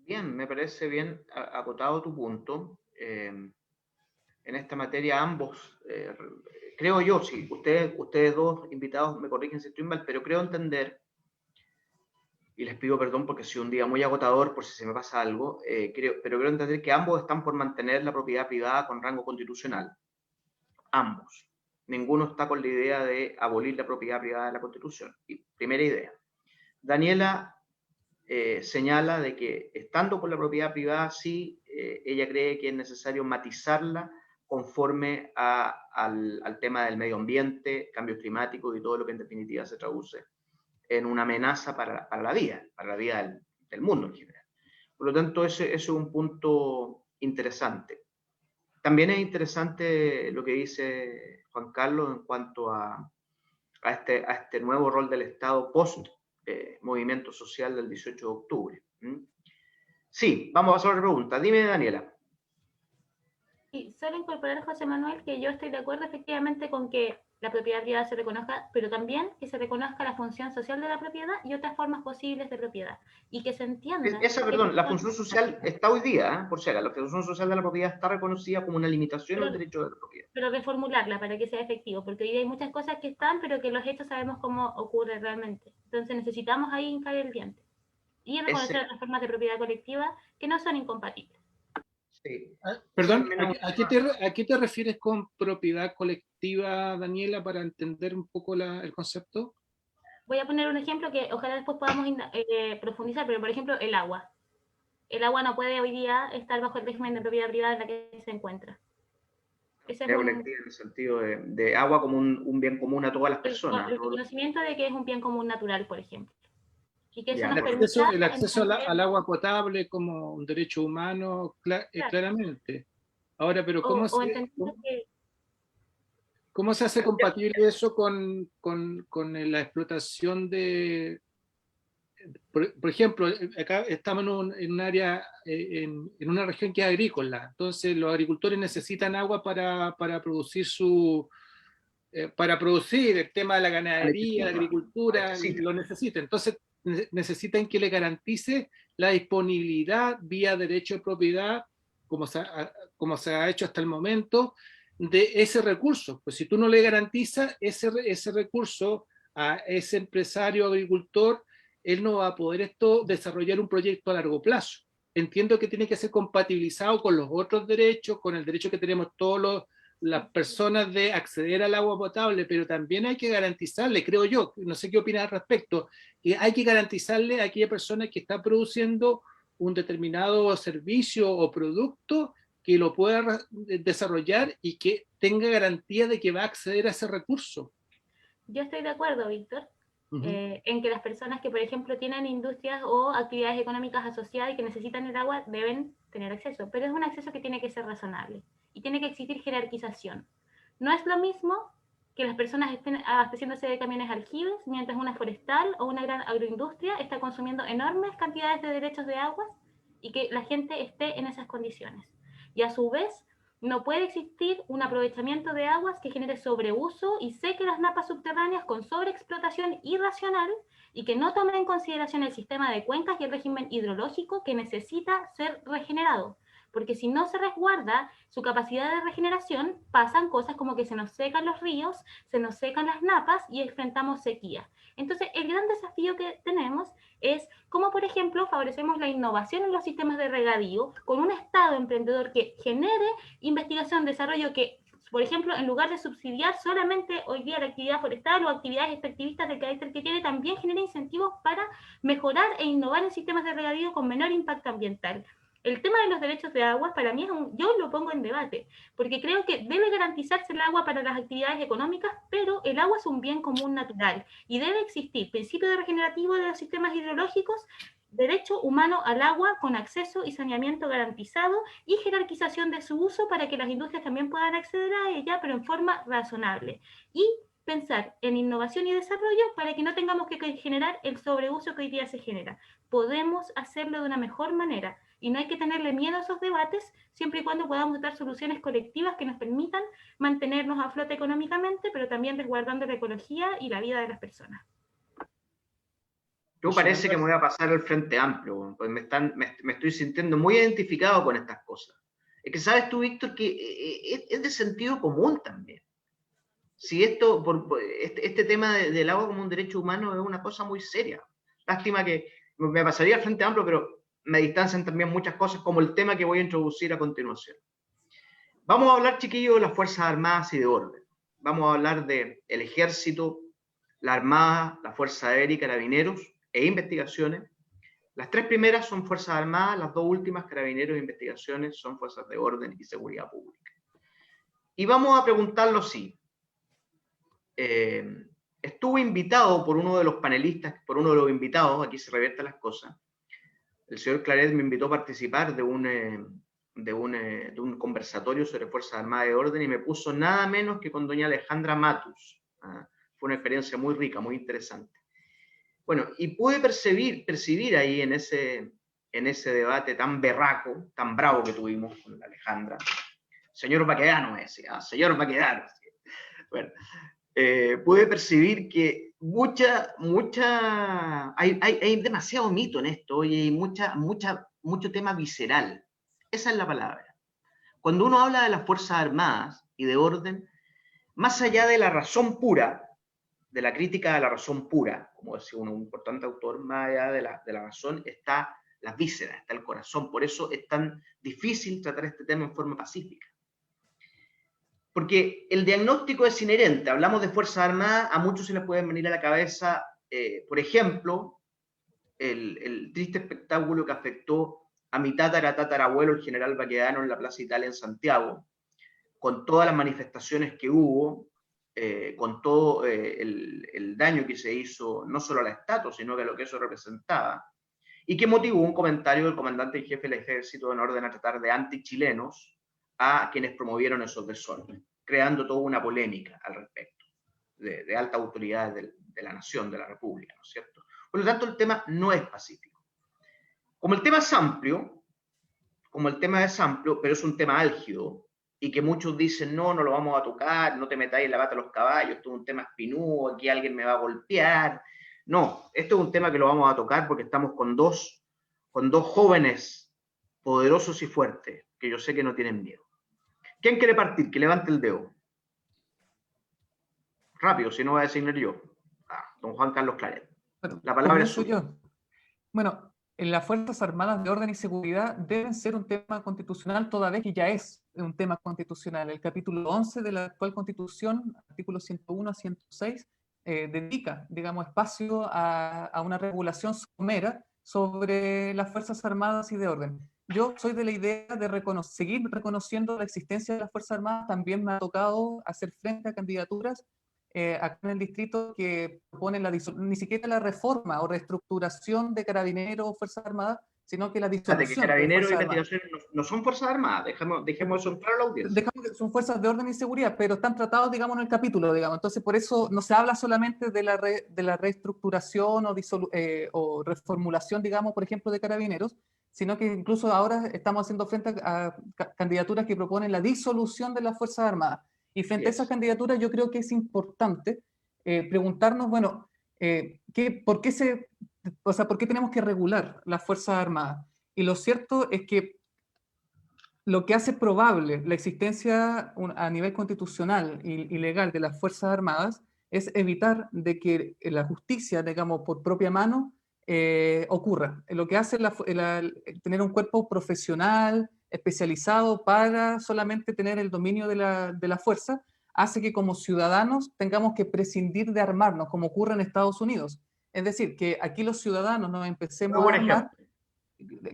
Bien, me parece bien acotado tu punto. En esta materia ambos, creo yo, sí, ustedes dos invitados me corrigen si estoy mal, pero creo entender, y les pido perdón porque soy un día muy agotador por si se me pasa algo, pero creo entender que ambos están por mantener la propiedad privada con rango constitucional. Ambos. Ninguno está con la idea de abolir la propiedad privada de la Constitución. Y primera idea. Daniela señala de que estando con la propiedad privada, sí, ella cree que es necesario matizarla conforme al tema del medio ambiente, cambio climático y todo lo que en definitiva se traduce en una amenaza para la vida del mundo en general. Por lo tanto, ese es un punto interesante. También es interesante lo que dice Juan Carlos en cuanto a este nuevo rol del Estado post movimiento social del 18 de octubre. Sí, vamos a hacer otra pregunta. Dime, Daniela. Y solo incorporar, José Manuel, que yo estoy de acuerdo efectivamente con que la propiedad privada se reconozca, pero también que se reconozca la función social de la propiedad y otras formas posibles de propiedad. Y que se entienda Esa, que perdón, la función social está hoy día, por si acaso, la función social de la propiedad está reconocida como una limitación al derecho de la propiedad. Pero reformularla para que sea efectivo, porque hoy día hay muchas cosas que están, pero que los hechos sabemos cómo ocurre realmente. Entonces necesitamos ahí hincar el diente. Y reconocer otras formas de propiedad colectiva que no son incompatibles. Sí. Perdón, ¿a qué te refieres con propiedad colectiva, Daniela, para entender un poco el concepto? Voy a poner un ejemplo que ojalá después podamos profundizar, pero por ejemplo el agua. El agua no puede hoy día estar bajo el régimen de propiedad privada en la que se encuentra. Ese es colectiva en el sentido de agua como un bien común a todas las personas. El reconocimiento de que es un bien común natural, por ejemplo. Y que eso Ya, nos el acceso al agua potable como un derecho humano, claro. Claramente. Ahora, pero ¿cómo se hace compatible eso con la explotación de... Por ejemplo, acá estamos en un área, en una región que es agrícola, entonces los agricultores necesitan agua para producir para producir el tema de la ganadería, la agricultura, lo necesitan. Entonces necesitan que le garantice la disponibilidad vía derecho de propiedad, como se ha hecho hasta el momento, de ese recurso. Pues si tú no le garantizas ese recurso a ese empresario agricultor, él no va a poder desarrollar un proyecto a largo plazo. Entiendo que tiene que ser compatibilizado con los otros derechos, con el derecho que tenemos todos las personas de acceder al agua potable, pero también hay que garantizarle, creo yo, no sé qué opinas al respecto, que hay que garantizarle a aquella persona que está produciendo un determinado servicio o producto que lo pueda desarrollar y que tenga garantía de que va a acceder a ese recurso. Yo estoy de acuerdo, Víctor, en que las personas que, por ejemplo, tienen industrias o actividades económicas asociadas y que necesitan el agua deben tener acceso, pero es un acceso que tiene que ser razonable y tiene que existir jerarquización. No es lo mismo que las personas estén abasteciéndose de camiones aljibes mientras una forestal o una gran agroindustria está consumiendo enormes cantidades de derechos de aguas y que la gente esté en esas condiciones. Y a su vez, no puede existir un aprovechamiento de aguas que genere sobreuso y seque las napas subterráneas con sobreexplotación irracional y que no tome en consideración el sistema de cuencas y el régimen hidrológico que necesita ser regenerado. Porque si no se resguarda su capacidad de regeneración, pasan cosas como que se nos secan los ríos, se nos secan las napas y enfrentamos sequía. Entonces, el gran desafío que tenemos es cómo, por ejemplo, favorecemos la innovación en los sistemas de regadío con un Estado emprendedor que genere investigación, desarrollo que, por ejemplo, en lugar de subsidiar solamente hoy día la actividad forestal o actividades extractivistas del carácter que tiene, también genera incentivos para mejorar e innovar en sistemas de regadío con menor impacto ambiental. El tema de los derechos de agua, para mí, yo lo pongo en debate, porque creo que debe garantizarse el agua para las actividades económicas, pero el agua es un bien común natural y debe existir principio de regenerativo de los sistemas hidrológicos, derecho humano al agua con acceso y saneamiento garantizado y jerarquización de su uso para que las industrias también puedan acceder a ella, pero en forma razonable. Y pensar en innovación y desarrollo para que no tengamos que generar el sobreuso que hoy día se genera. Podemos hacerlo de una mejor manera y no hay que tenerle miedo a esos debates siempre y cuando podamos dar soluciones colectivas que nos permitan mantenernos a flote económicamente, pero también resguardando la ecología y la vida de las personas. Yo parece que me voy a pasar al Frente Amplio, pues me estoy sintiendo muy identificado con estas cosas. Es que sabes tú, Víctor, que es de sentido común también. Si este tema del agua como un derecho humano es una cosa muy seria. Lástima que me pasaría al Frente Amplio, pero me distancian también muchas cosas, como el tema que voy a introducir a continuación. Vamos a hablar, chiquillos, de las Fuerzas Armadas y de orden. Vamos a hablar del Ejército, la Armada, la Fuerza Aérea y Carabineros e Investigaciones. Las tres primeras son Fuerzas Armadas, las dos últimas, Carabineros e Investigaciones, son Fuerzas de Orden y Seguridad Pública. Y vamos a preguntarlo así. Estuve invitado por uno de los panelistas, por uno de los invitados, aquí se revierten las cosas. El señor Claret me invitó a participar de un conversatorio sobre Fuerzas Armadas de Orden y me puso nada menos que con doña Alejandra Matus. Fue una experiencia muy rica, muy interesante. Bueno, y pude percibir ahí en ese debate tan berraco, tan bravo que tuvimos con Alejandra, señor Baquedano me decía, señor Baquedano. Bueno, pude percibir que hay demasiado mito en esto y hay mucho tema visceral. Esa es la palabra. Cuando uno habla de las Fuerzas Armadas y de orden, más allá de la razón pura, de la crítica de la razón pura, como decía un importante autor, más allá de la razón está las vísceras, está el corazón. Por eso es tan difícil tratar este tema en forma pacífica. Porque el diagnóstico es inherente. Hablamos de Fuerzas Armadas, a muchos se les puede venir a la cabeza, por ejemplo, el triste espectáculo que afectó a mi tatarabuelo, el general Baquedano, en la Plaza Italia en Santiago, con todas las manifestaciones que hubo, con todo el daño que se hizo, no solo a la estatua, sino que a lo que eso representaba, y que motivó un comentario del comandante en jefe del ejército en orden a tratar de antichilenos a quienes promovieron esos desórdenes, creando toda una polémica al respecto, de alta autoridad de la nación, de la república, ¿no es cierto? Por lo tanto, el tema no es pacífico. Como el tema es amplio, pero es un tema álgido, y que muchos dicen, no lo vamos a tocar, no te metáis en la pata a los caballos, esto es un tema espinudo, aquí alguien me va a golpear. No, esto es un tema que lo vamos a tocar porque estamos con dos jóvenes poderosos y fuertes, que yo sé que no tienen miedo. ¿Quién quiere partir? Que levante el dedo. Rápido, si no voy a designar yo. Don Juan Carlos Claret. Bueno, La palabra es comienzo suya. yo. Bueno, en las Fuerzas Armadas de Orden y Seguridad deben ser un tema constitucional toda vez que ya es un tema constitucional. El capítulo 11 de la actual Constitución, artículos 101 a 106, dedica, digamos, espacio a una regulación somera sobre las Fuerzas Armadas y de Orden. Yo soy de la idea de seguir reconociendo la existencia de las Fuerzas Armadas. También me ha tocado hacer frente a candidaturas acá en el distrito que proponen ni siquiera la reforma o reestructuración de Carabineros o Fuerzas Armadas, sino que la disolución que Carabineros de y Fuerzas Investigaciones no son Fuerzas Armadas, dejemos eso en claro a la audiencia. Dejamos que son fuerzas de orden y seguridad, pero están tratados, digamos, en el capítulo, digamos. Entonces, por eso no se habla solamente de la reestructuración o reformulación, digamos, por ejemplo, de Carabineros, sino que incluso ahora estamos haciendo frente a candidaturas que proponen la disolución de las Fuerzas Armadas. Y frente a esas candidaturas yo creo que es importante preguntarnos, bueno, ¿por qué tenemos que regular las Fuerzas Armadas? Y lo cierto es que lo que hace probable la existencia a nivel constitucional y legal de las Fuerzas Armadas es evitar de que la justicia, digamos, por propia mano, ocurra. Lo que hace tener un cuerpo profesional, especializado para solamente tener el dominio de la fuerza, hace que como ciudadanos tengamos que prescindir de armarnos, como ocurre en Estados Unidos. Es decir, que aquí los ciudadanos nos empecemos a armar.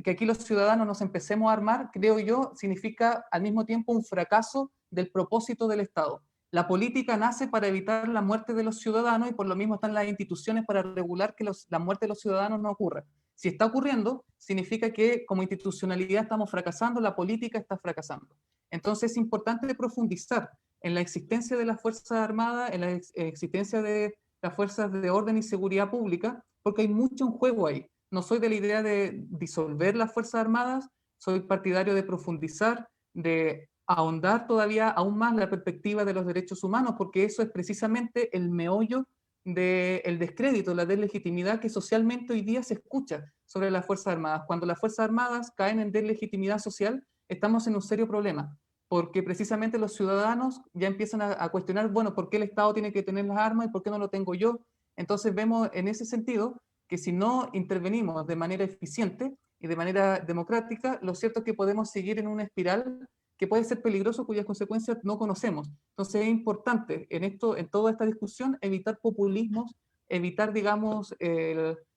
Que aquí los ciudadanos nos empecemos a armar, creo yo, significa al mismo tiempo un fracaso del propósito del Estado. La política nace para evitar la muerte de los ciudadanos y por lo mismo están las instituciones para regular que la muerte de los ciudadanos no ocurra. Si está ocurriendo, significa que como institucionalidad estamos fracasando, la política está fracasando. Entonces es importante profundizar en la existencia de las Fuerzas Armadas, en la existencia de las Fuerzas de Orden y Seguridad Pública, porque hay mucho en juego ahí. No soy de la idea de disolver las Fuerzas Armadas, soy partidario de profundizar, de ahondar todavía aún más la perspectiva de los derechos humanos, porque eso es precisamente el meollo del descrédito, la deslegitimidad que socialmente hoy día se escucha sobre las Fuerzas Armadas. Cuando las Fuerzas Armadas caen en deslegitimidad social, estamos en un serio problema, porque precisamente los ciudadanos ya empiezan a cuestionar, bueno, ¿por qué el Estado tiene que tener las armas y por qué no lo tengo yo? Entonces vemos en ese sentido que si no intervenimos de manera eficiente y de manera democrática, lo cierto es que podemos seguir en una espiral que puede ser peligroso, cuyas consecuencias no conocemos. Entonces es importante en toda esta discusión evitar populismos, evitar, digamos,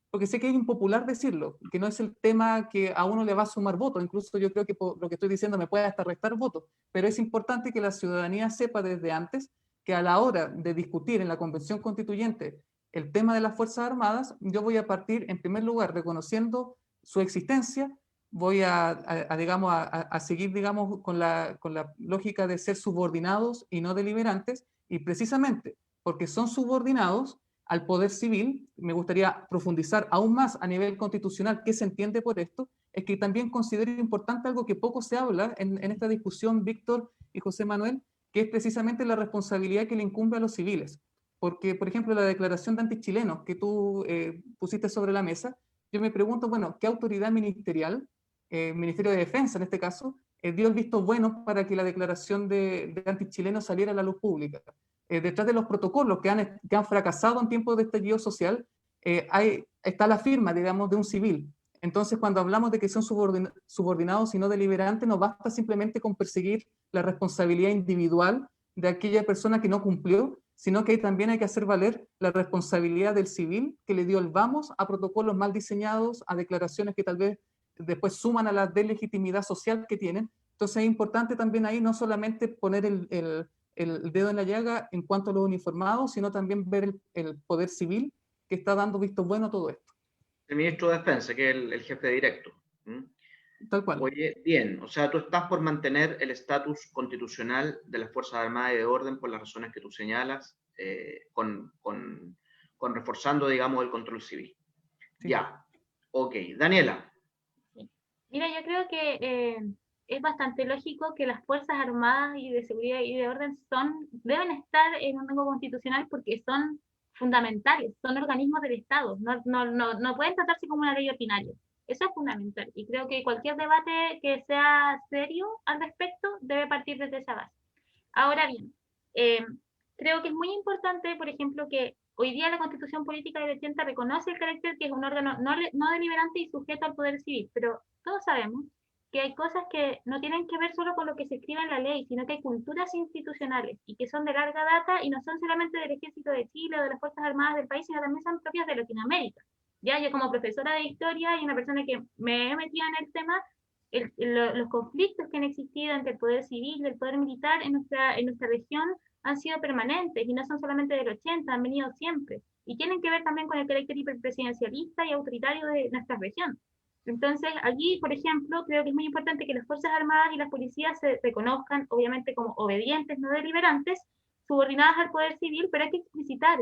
porque sé que es impopular decirlo, que no es el tema que a uno le va a sumar votos, incluso yo creo que por lo que estoy diciendo me puede hasta restar votos, pero es importante que la ciudadanía sepa desde antes que a la hora de discutir en la Convención Constituyente el tema de las Fuerzas Armadas, yo voy a partir en primer lugar reconociendo su existencia, voy a seguir, digamos, con la lógica de ser subordinados y no deliberantes, y precisamente porque son subordinados al poder civil, me gustaría profundizar aún más a nivel constitucional qué se entiende por esto, es que también considero importante algo que poco se habla en esta discusión, Víctor, y José Manuel, que es precisamente la responsabilidad que le incumbe a los civiles. Porque, por ejemplo, la declaración de antichilenos que tú pusiste sobre la mesa, yo me pregunto, bueno, ¿qué autoridad ministerial, Ministerio de Defensa en este caso, dio el visto bueno para que la declaración de antichilenos saliera a la luz pública? Detrás de los protocolos que han fracasado en tiempos de estallido social, está la firma, digamos, de un civil. Entonces, cuando hablamos de que son subordinados y no deliberantes, no basta simplemente con perseguir la responsabilidad individual de aquella persona que no cumplió, sino que también hay que hacer valer la responsabilidad del civil que le dio el vamos a protocolos mal diseñados, a declaraciones que tal vez después suman a la deslegitimidad social que tienen. Entonces es importante también ahí no solamente poner el dedo en la llaga en cuanto a los uniformados, sino también ver el poder civil que está dando visto bueno a todo esto. El ministro de Defensa, que es el jefe directo. Tal cual. Oye, bien, o sea, tú estás por mantener el estatus constitucional de las Fuerzas Armadas y de Orden por las razones que tú señalas, con reforzando, digamos, el control civil. Sí. Ya, ok. Daniela. Sí. Mira, yo creo que es bastante lógico que las Fuerzas Armadas y de Seguridad y de Orden deben estar en un rango constitucional porque son fundamentales, son organismos del Estado, no pueden tratarse como una ley ordinaria. Eso es fundamental y creo que cualquier debate que sea serio al respecto debe partir desde esa base. Ahora bien, creo que es muy importante, por ejemplo, que hoy día la Constitución Política del 80 reconoce el carácter que es un órgano no deliberante y sujeto al poder civil, pero todos sabemos que hay cosas que no tienen que ver solo con lo que se escribe en la ley, sino que hay culturas institucionales y que son de larga data y no son solamente del Ejército de Chile o de las Fuerzas Armadas del país, sino también son propias de Latinoamérica. Ya yo como profesora de historia y una persona que me he metido en el tema, los conflictos que han existido entre el poder civil y el poder militar en nuestra región han sido permanentes y no son solamente del 80, han venido siempre. Y tienen que ver también con el carácter hiperpresidencialista y autoritario de nuestra región. Entonces, allí, por ejemplo, creo que es muy importante que las Fuerzas Armadas y las policías se reconozcan, obviamente, como obedientes, no deliberantes, subordinadas al poder civil, pero hay que explicitar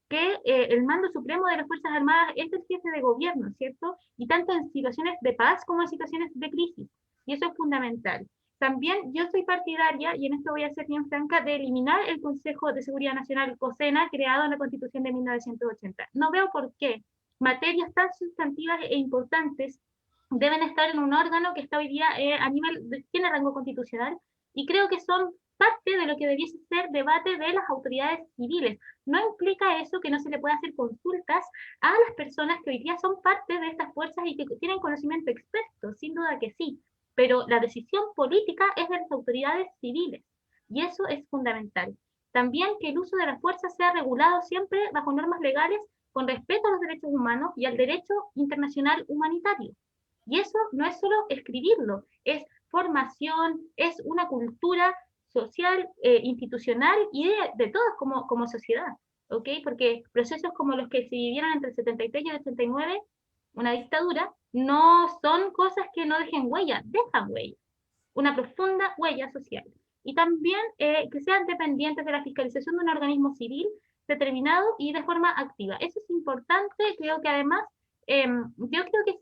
que el mando supremo de las Fuerzas Armadas es el jefe de gobierno, ¿cierto? Y tanto en situaciones de paz como en situaciones de crisis. Y eso es fundamental. También yo soy partidaria, y en esto voy a ser bien franca, de eliminar el Consejo de Seguridad Nacional, COSENA, creado en la Constitución de 1980. No veo por qué materias tan sustantivas e importantes deben estar en un órgano que está hoy día tiene rango constitucional, y creo que son parte de lo que debiese ser debate de las autoridades civiles. No implica eso que no se le pueda hacer consultas a las personas que hoy día son parte de estas fuerzas y que tienen conocimiento experto, sin duda que sí, pero la decisión política es de las autoridades civiles, y eso es fundamental. También que el uso de las fuerzas sea regulado siempre bajo normas legales con respeto a los derechos humanos y al derecho internacional humanitario. Y eso no es solo escribirlo, es formación, es una cultura social, institucional y de todos como sociedad, ¿ok? Porque procesos como los que se vivieron entre el 73 y el 89, una dictadura, no son cosas que no dejen huella, dejan huella, una profunda huella social. Y también que sean dependientes de la fiscalización de un organismo civil determinado y de forma activa. Eso es importante, creo que además, yo creo que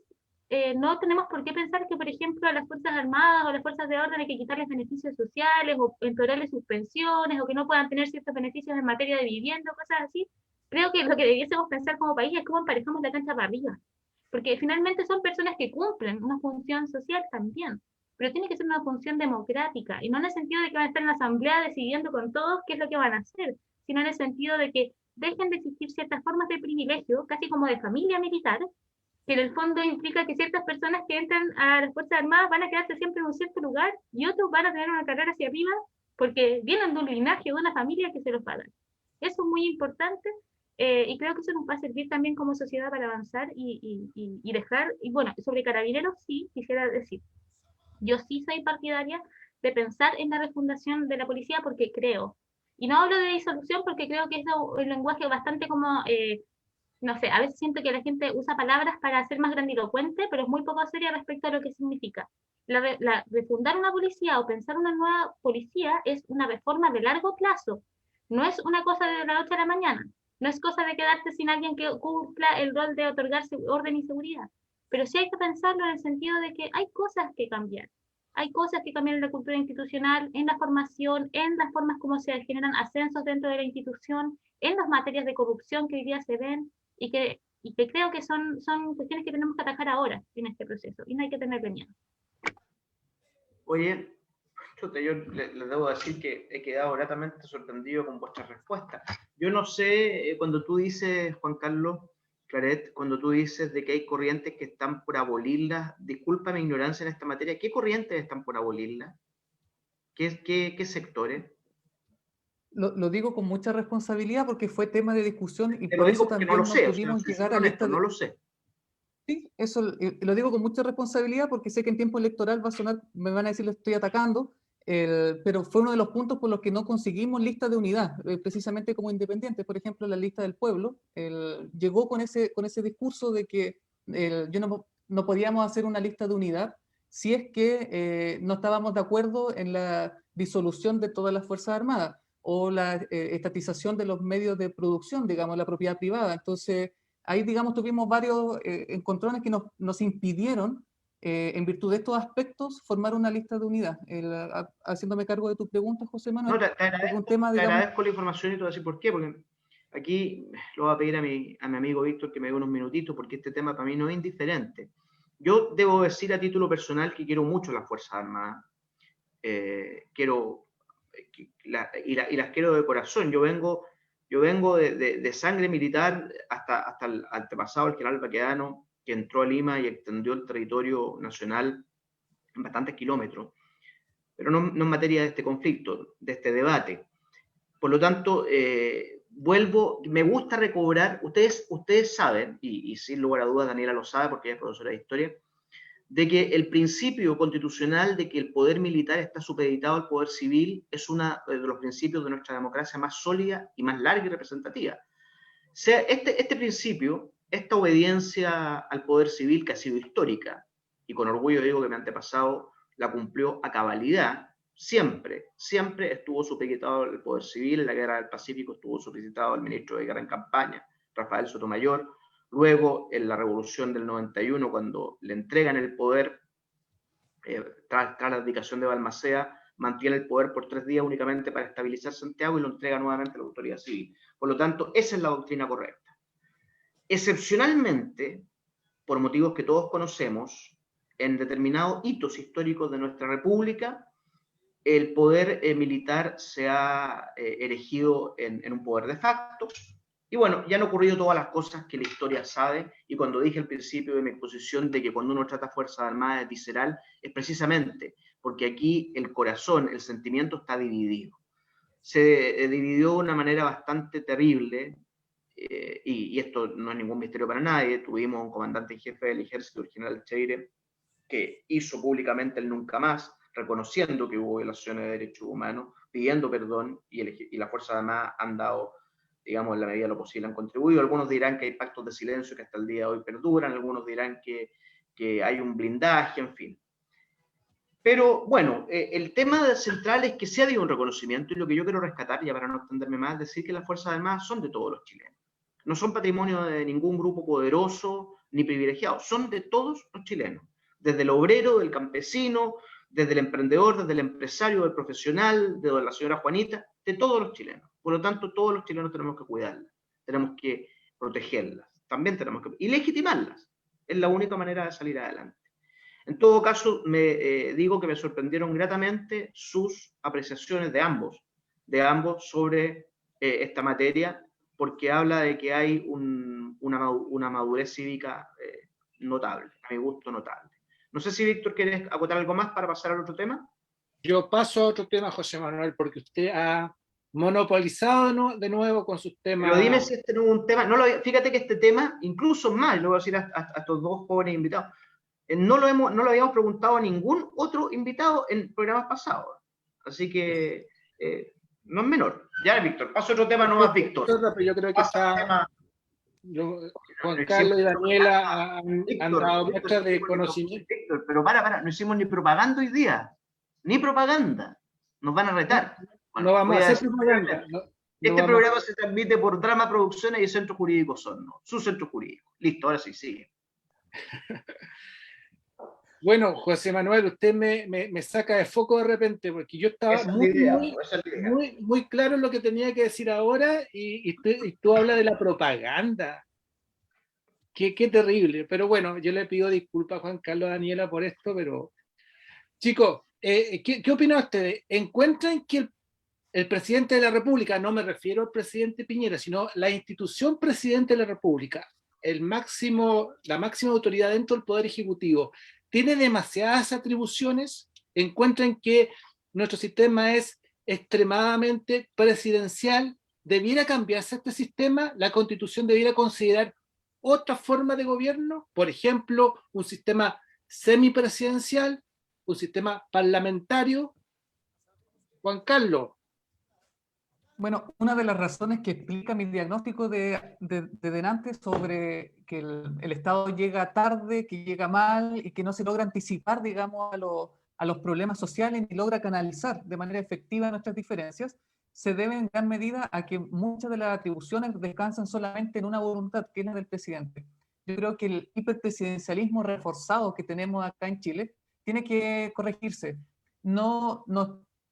no tenemos por qué pensar que, por ejemplo, a las Fuerzas Armadas o a las Fuerzas de Orden hay que quitarles beneficios sociales o empeorarles sus pensiones o que no puedan tener ciertos beneficios en materia de vivienda o cosas así. Creo que lo que debiésemos pensar como país es cómo emparejamos la cancha para arriba. Porque finalmente son personas que cumplen una función social también, pero tiene que ser una función democrática, y no en el sentido de que van a estar en la asamblea decidiendo con todos qué es lo que van a hacer, sino en el sentido de que dejen de existir ciertas formas de privilegio, casi como de familia militar, que en el fondo implica que ciertas personas que entran a las Fuerzas Armadas van a quedarse siempre en un cierto lugar y otros van a tener una carrera hacia arriba porque vienen de un linaje, de una familia que se los va a dar. Eso es muy importante, y creo que eso nos va a servir también como sociedad para avanzar y dejar, y bueno, sobre Carabineros sí, quisiera decir, yo sí soy partidaria de pensar en la refundación de la policía porque creo, y no hablo de disolución porque creo que es un lenguaje bastante como... no sé, a veces siento que la gente usa palabras para ser más grandilocuente, pero es muy poco seria respecto a lo que significa. Refundar una policía o pensar una nueva policía es una reforma de largo plazo. No es una cosa de la noche a la mañana. No es cosa de quedarte sin alguien que cumpla el rol de otorgar orden y seguridad. Pero sí hay que pensarlo en el sentido de que hay cosas que cambiar. hay cosas que cambian en la cultura institucional, en la formación, en las formas como se generan ascensos dentro de la institución, en las materias de corrupción que hoy día se ven y que creo que son cuestiones que tenemos que atacar ahora en este proceso y no hay que tenerle miedo. Oye, chuta, yo les debo decir que he quedado gratamente sorprendido con vuestras respuestas. Yo no sé, cuando tú dices, Juan Carlos Claret, cuando tú dices de que hay corrientes que están por abolirlas, disculpa mi ignorancia en esta materia, ¿qué corrientes están por abolirlas? ¿Qué sectores? Lo digo con mucha responsabilidad porque fue tema de discusión y Te por lo eso digo porque también no lo no sé, pudimos llegar a lista de... no lo sé. Sí, eso lo digo con mucha responsabilidad porque sé que en tiempo electoral va a sonar, me van a decir le estoy atacando, pero fue uno de los puntos por los que no conseguimos lista de unidad, precisamente como independientes. Por ejemplo, la lista del pueblo llegó con ese discurso de que no podíamos hacer una lista de unidad si es que no estábamos de acuerdo en la disolución de todas las Fuerzas Armadas o la estatización de los medios de producción, digamos, la propiedad privada. Entonces, ahí, digamos, tuvimos varios encontrones que nos impidieron, en virtud de estos aspectos, formar una lista de unidad. Haciéndome cargo de tu pregunta, José Manuel, No, te agradezco la información y te voy a decir por qué, porque aquí lo voy a pedir a mi amigo Víctor que me dé unos minutitos, porque este tema para mí no es indiferente. Yo debo decir a título personal que quiero mucho las Fuerzas Armadas, y las quiero de corazón. Yo vengo de sangre militar hasta el antepasado, el general Baquedano, que entró a Lima y extendió el territorio nacional en bastantes kilómetros, pero no en materia de este conflicto, de este debate. Por lo tanto, me gusta recobrar, ustedes saben, y sin lugar a dudas Daniela lo sabe porque ella es profesora de historia, de que el principio constitucional de que el poder militar está supeditado al poder civil es uno de los principios de nuestra democracia más sólida y más larga y representativa. O sea, este principio, esta obediencia al poder civil que ha sido histórica, y con orgullo digo que mi antepasado la cumplió a cabalidad, siempre estuvo supeditado al poder civil. En la Guerra del Pacífico estuvo supeditado al ministro de Guerra en campaña, Rafael Sotomayor. Luego, en la Revolución del 91, cuando le entregan el poder, tras la abdicación de Balmaceda, mantiene el poder por 3 días únicamente para estabilizar Santiago y lo entrega nuevamente a la autoridad civil. Por lo tanto, esa es la doctrina correcta. Excepcionalmente, por motivos que todos conocemos, en determinados hitos históricos de nuestra república, el poder militar se ha erigido en un poder de facto. Y bueno, ya han ocurrido todas las cosas que la historia sabe, y cuando dije al principio de mi exposición de que cuando uno trata Fuerzas Armadas es visceral, es porque aquí el corazón, el sentimiento está dividido. Se dividió de una manera bastante terrible, y esto no es ningún misterio para nadie. Tuvimos un comandante en jefe del ejército, el general Cheire, que hizo públicamente el nunca más, reconociendo que hubo violaciones de derechos humanos, pidiendo perdón, y las Fuerzas Armadas han dado, digamos, en la medida de lo posible, han contribuido. Algunos dirán que hay pactos de silencio que hasta el día de hoy perduran, algunos dirán que hay un blindaje, en fin. Pero bueno, el tema central es que se ha dado un reconocimiento, y lo que yo quiero rescatar, ya para no extenderme más, es decir que las Fuerzas Armadas son de todos los chilenos. No son patrimonio de ningún grupo poderoso ni privilegiado, son de todos los chilenos. Desde el obrero, del campesino, desde el emprendedor, desde el empresario, del profesional, de la señora Juanita, de todos los chilenos. Por lo tanto, todos los chilenos tenemos que cuidarlas, tenemos que protegerlas, también tenemos que... y legitimarlas. Es la única manera de salir adelante. En todo caso, digo que me sorprendieron gratamente sus apreciaciones de ambos sobre esta materia, porque habla de que hay una madurez cívica notable, a mi gusto notable. No sé si, Víctor, ¿quieres acotar algo más para pasar al otro tema? Yo paso a otro tema, José Manuel, porque usted ha monopolizado de nuevo con sus temas. Pero dime si este no es un tema, fíjate que este tema, incluso más, lo voy a decir a estos dos jóvenes invitados, no lo habíamos preguntado a ningún otro invitado en programas pasados. Así que no es menor. Ya, Víctor, paso a otro tema, no más, Víctor. Pero yo creo que Juan Carlos y Daniela han dado muestras de conocimiento. Víctor, pero no hicimos ni propaganda hoy día. Ni propaganda. Nos van a retar. Bueno, no vamos a hacer propaganda. Este programa se transmite por Drama Producciones y Centro Jurídico Osorno. Su centro jurídico. Listo, ahora sí, sigue. Bueno, José Manuel, usted me saca de foco de repente, porque yo estaba Esa es la idea, esa es la idea. muy claro en lo que tenía que decir ahora, y tú hablas de la propaganda. Qué terrible. Pero bueno, yo le pido disculpas a Juan Carlos, a Daniela por esto, pero chicos, ¿qué opinan ustedes? ¿Encuentran que el presidente de la República, no me refiero al presidente Piñera, sino la institución presidente de la República, la máxima autoridad dentro del Poder Ejecutivo, tiene demasiadas atribuciones? ¿Encuentran que nuestro sistema es extremadamente presidencial? ¿Debiera cambiarse este sistema? ¿La Constitución debiera considerar otra forma de gobierno? Por ejemplo, un sistema semipresidencial, un sistema parlamentario. Juan Carlos. Bueno, una de las razones que explica mi diagnóstico de delante sobre que el Estado llega tarde, que llega mal y que no se logra anticipar, digamos, a los problemas sociales ni logra canalizar de manera efectiva nuestras diferencias, se debe en gran medida a que muchas de las atribuciones descansan solamente en una voluntad, que es la del presidente. Yo creo que el hiperpresidencialismo reforzado que tenemos acá en Chile tiene que corregirse.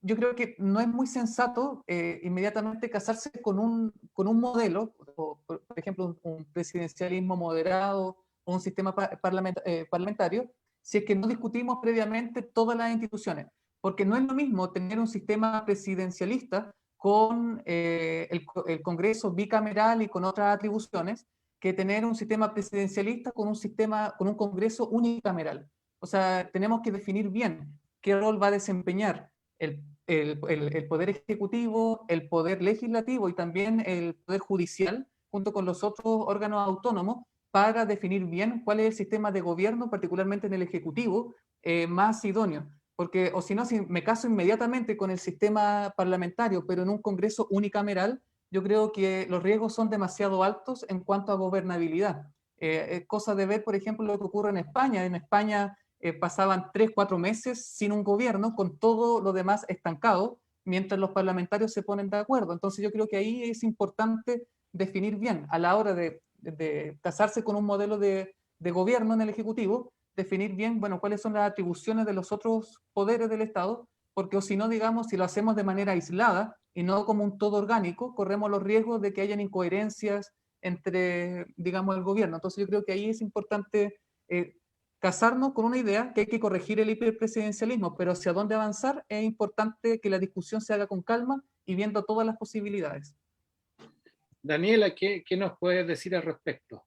Yo creo que no es muy sensato inmediatamente casarse con un modelo, o, por ejemplo, un presidencialismo moderado o un sistema parlamentario, si es que no discutimos previamente todas las instituciones. Porque no es lo mismo tener un sistema presidencialista con el Congreso bicameral y con otras atribuciones, que tener un sistema presidencialista con un Congreso unicameral. O sea, tenemos que definir bien qué rol va a desempeñar el Poder Ejecutivo, el Poder Legislativo y también el Poder Judicial, junto con los otros órganos autónomos, para definir bien cuál es el sistema de gobierno, particularmente en el Ejecutivo, más idóneo. Porque, o si no, si me caso inmediatamente con el sistema parlamentario, pero en un Congreso unicameral, yo creo que los riesgos son demasiado altos en cuanto a gobernabilidad. Es cosa de ver, por ejemplo, lo que ocurre en España. En España pasaban 3, 4 meses sin un gobierno, con todo lo demás estancado, mientras los parlamentarios se ponen de acuerdo. Entonces yo creo que ahí es importante definir bien, a la hora de casarse con un modelo de gobierno en el Ejecutivo, definir bien, bueno, cuáles son las atribuciones de los otros poderes del Estado, porque o si no, digamos, si lo hacemos de manera aislada y no como un todo orgánico, corremos los riesgos de que hayan incoherencias entre, digamos, el gobierno. Entonces yo creo que ahí es importante casarnos con una idea que hay que corregir el hiperpresidencialismo, pero hacia dónde avanzar es importante que la discusión se haga con calma y viendo todas las posibilidades. Daniela, ¿qué nos puedes decir al respecto?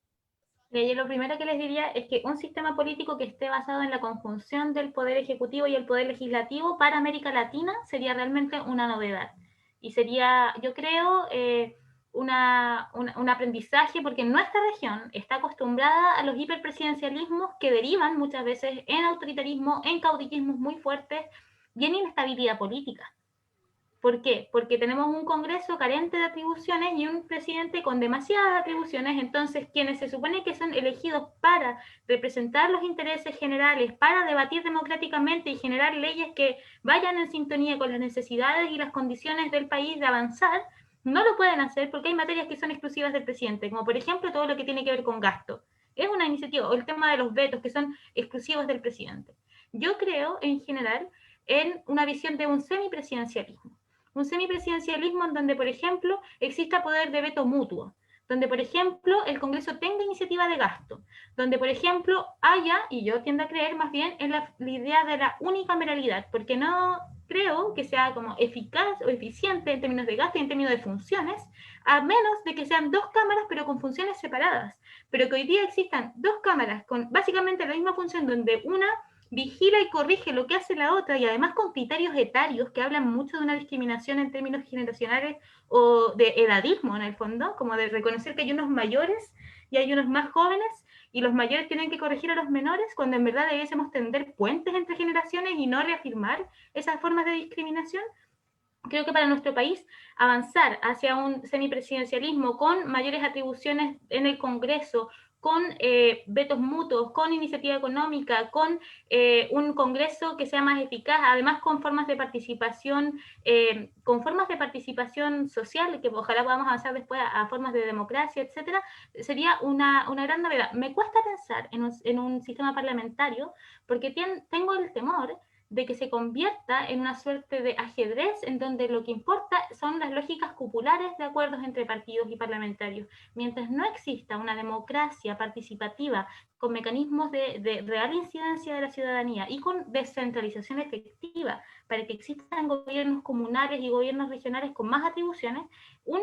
Yo lo primero que les diría es que un sistema político que esté basado en la conjunción del Poder Ejecutivo y el Poder Legislativo para América Latina sería realmente una novedad. Y sería, yo creo, un aprendizaje, porque nuestra región está acostumbrada a los hiperpresidencialismos que derivan muchas veces en autoritarismo, en caudillismos muy fuertes y en inestabilidad política. ¿Por qué? Porque tenemos un Congreso carente de atribuciones y un presidente con demasiadas atribuciones. Entonces, quienes se supone que son elegidos para representar los intereses generales, para debatir democráticamente y generar leyes que vayan en sintonía con las necesidades y las condiciones del país de avanzar, no lo pueden hacer porque hay materias que son exclusivas del presidente, como por ejemplo todo lo que tiene que ver con gasto. Es una iniciativa, o el tema de los vetos, que son exclusivos del presidente. Yo creo, en general, en una visión de un semipresidencialismo. Un semipresidencialismo en donde, por ejemplo, exista poder de veto mutuo, donde, por ejemplo, el Congreso tenga iniciativa de gasto, donde, por ejemplo, haya, y yo tiendo a creer más bien en la idea de la unicameralidad, porque no creo que sea como eficaz o eficiente en términos de gasto y en términos de funciones, a menos de que sean dos cámaras pero con funciones separadas, pero que hoy día existan dos cámaras con básicamente la misma función, donde una vigila y corrige lo que hace la otra, y además con criterios etarios que hablan mucho de una discriminación en términos generacionales o de edadismo en el fondo, como de reconocer que hay unos mayores y hay unos más jóvenes, y los mayores tienen que corregir a los menores, cuando en verdad debiésemos tender puentes entre generaciones y no reafirmar esas formas de discriminación. Creo que para nuestro país avanzar hacia un semipresidencialismo con mayores atribuciones en el Congreso, con vetos mutuos, con iniciativa económica, con un Congreso que sea más eficaz, además con formas de participación social, que ojalá podamos avanzar después a formas de democracia, etcétera, sería una gran novedad. Me cuesta pensar en un sistema parlamentario porque tengo el temor de que se convierta en una suerte de ajedrez en donde lo que importa son las lógicas cupulares de acuerdos entre partidos y parlamentarios. Mientras no exista una democracia participativa con mecanismos de real incidencia de la ciudadanía y con descentralización efectiva para que existan gobiernos comunales y gobiernos regionales con más atribuciones, un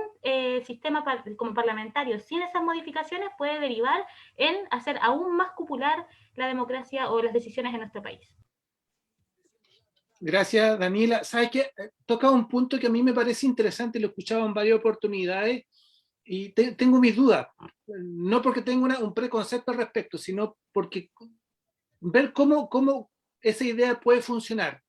sistema como parlamentario sin esas modificaciones puede derivar en hacer aún más cupular la democracia o las decisiones en nuestro país. Gracias, Daniela. ¿Sabes qué? Toca un punto que a mí me parece interesante, lo he escuchado en varias oportunidades y tengo mis dudas. No porque tenga un preconcepto al respecto, sino porque ver cómo esa idea puede funcionar.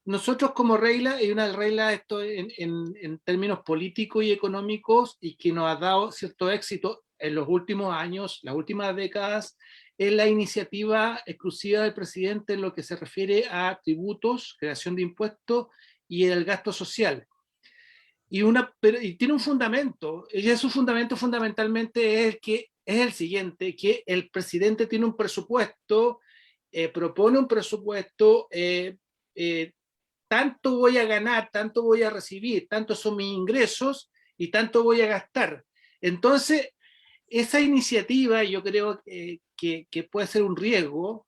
Nosotros como regla, y una regla esto en términos políticos y económicos, y que nos ha dado cierto éxito en los últimos años, las últimas décadas, es la iniciativa exclusiva del presidente en lo que se refiere a tributos, creación de impuestos y el gasto social. Y tiene un fundamento, y su fundamento fundamentalmente es el siguiente, que el presidente tiene un presupuesto, propone un presupuesto, tanto voy a ganar, tanto voy a recibir, tanto son mis ingresos y tanto voy a gastar. Entonces, esa iniciativa yo creo que puede ser un riesgo,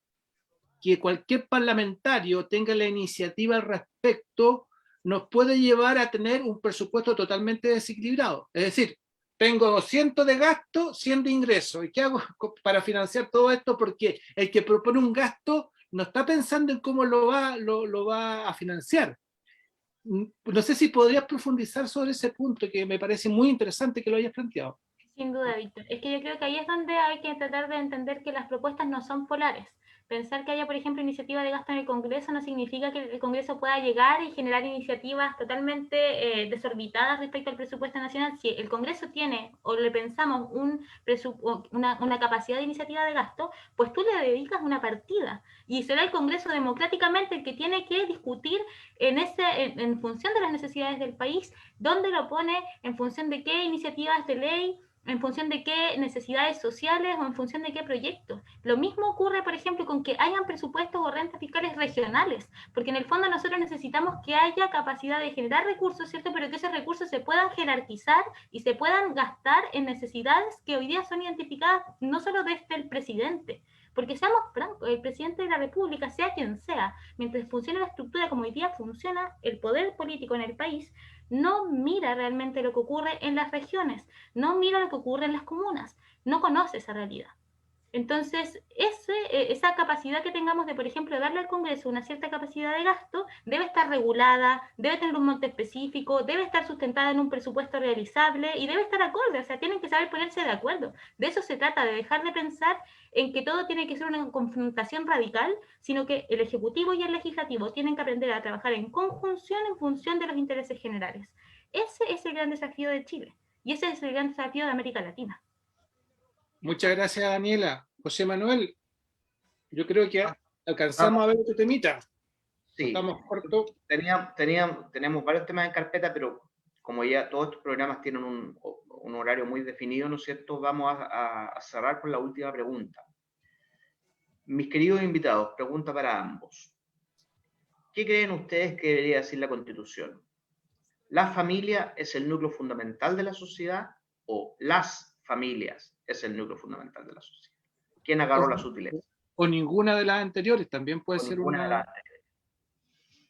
que cualquier parlamentario tenga la iniciativa al respecto, nos puede llevar a tener un presupuesto totalmente desequilibrado. Es decir, tengo 100 de gasto, 100 de ingreso. ¿Y qué hago para financiar todo esto? Porque el que propone un gasto no está pensando en cómo lo va a financiar. No sé si podrías profundizar sobre ese punto, que me parece muy interesante que lo hayas planteado. Sin duda, Víctor. Es que yo creo que ahí es donde hay que tratar de entender que las propuestas no son polares. Pensar que haya, por ejemplo, iniciativa de gasto en el Congreso no significa que el Congreso pueda llegar y generar iniciativas totalmente desorbitadas respecto al presupuesto nacional. Si el Congreso tiene, o le pensamos, una capacidad de iniciativa de gasto, pues tú le dedicas una partida. Y será el Congreso democráticamente el que tiene que discutir en función de las necesidades del país, dónde lo pone, en función de qué iniciativas de ley, en función de qué necesidades sociales o en función de qué proyectos. Lo mismo ocurre, por ejemplo, con que hayan presupuestos o rentas fiscales regionales, porque en el fondo nosotros necesitamos que haya capacidad de generar recursos, ¿cierto? Pero que esos recursos se puedan jerarquizar y se puedan gastar en necesidades que hoy día son identificadas no solo desde el presidente, porque seamos francos, el presidente de la República, sea quien sea, mientras funcione la estructura como hoy día funciona, el poder político en el país no mira realmente lo que ocurre en las regiones, no mira lo que ocurre en las comunas, no conoce esa realidad. Entonces, esa capacidad que tengamos de, por ejemplo, darle al Congreso una cierta capacidad de gasto, debe estar regulada, debe tener un monto específico, debe estar sustentada en un presupuesto realizable y debe estar acorde, o sea, tienen que saber ponerse de acuerdo. De eso se trata, de dejar de pensar en que todo tiene que ser una confrontación radical, sino que el Ejecutivo y el Legislativo tienen que aprender a trabajar en conjunción en función de los intereses generales. Ese es el gran desafío de Chile y ese es el gran desafío de América Latina. Muchas gracias, Daniela. José Manuel, yo creo que alcanzamos a ver otro temita. Sí, estamos cortos. Tenemos varios temas en carpeta, pero como ya todos estos programas tienen un horario muy definido, ¿no es cierto? Vamos a cerrar con la última pregunta. Mis queridos invitados, pregunta para ambos. ¿Qué creen ustedes que debería decir la Constitución? ¿La familia es el núcleo fundamental de la sociedad o las familias es el núcleo fundamental de la sociedad? ¿Quién agarró la sutileza? O ninguna de las anteriores, también puede ser una...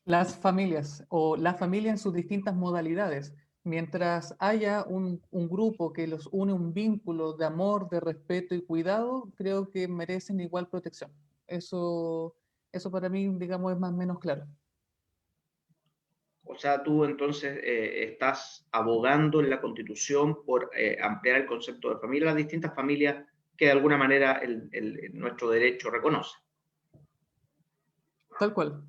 Las familias, o la familia en sus distintas modalidades. Mientras haya un grupo que los une un vínculo de amor, de respeto y cuidado, creo que merecen igual protección. Eso para mí, digamos, es más o menos claro. O sea, tú entonces estás abogando en la Constitución por ampliar el concepto de familia a las distintas familias que de alguna manera nuestro derecho reconoce. Tal cual.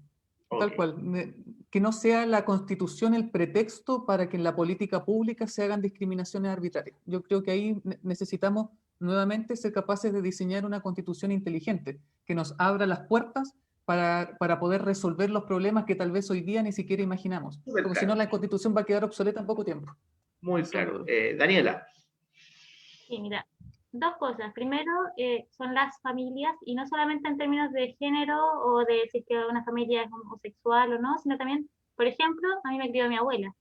Okay. Tal cual. Que no sea la Constitución el pretexto para que en la política pública se hagan discriminaciones arbitrarias. Yo creo que ahí necesitamos nuevamente ser capaces de diseñar una constitución inteligente que nos abra las puertas para poder resolver los problemas que tal vez hoy día ni siquiera imaginamos. Súper Porque si no, claro, la constitución va a quedar obsoleta en poco tiempo. muy claro. Daniela. Sí, mira, dos cosas. Primero, son las familias, y no solamente en términos de género o de si es que una familia es homosexual o no, sino también, por ejemplo, a mí me crió mi abuela.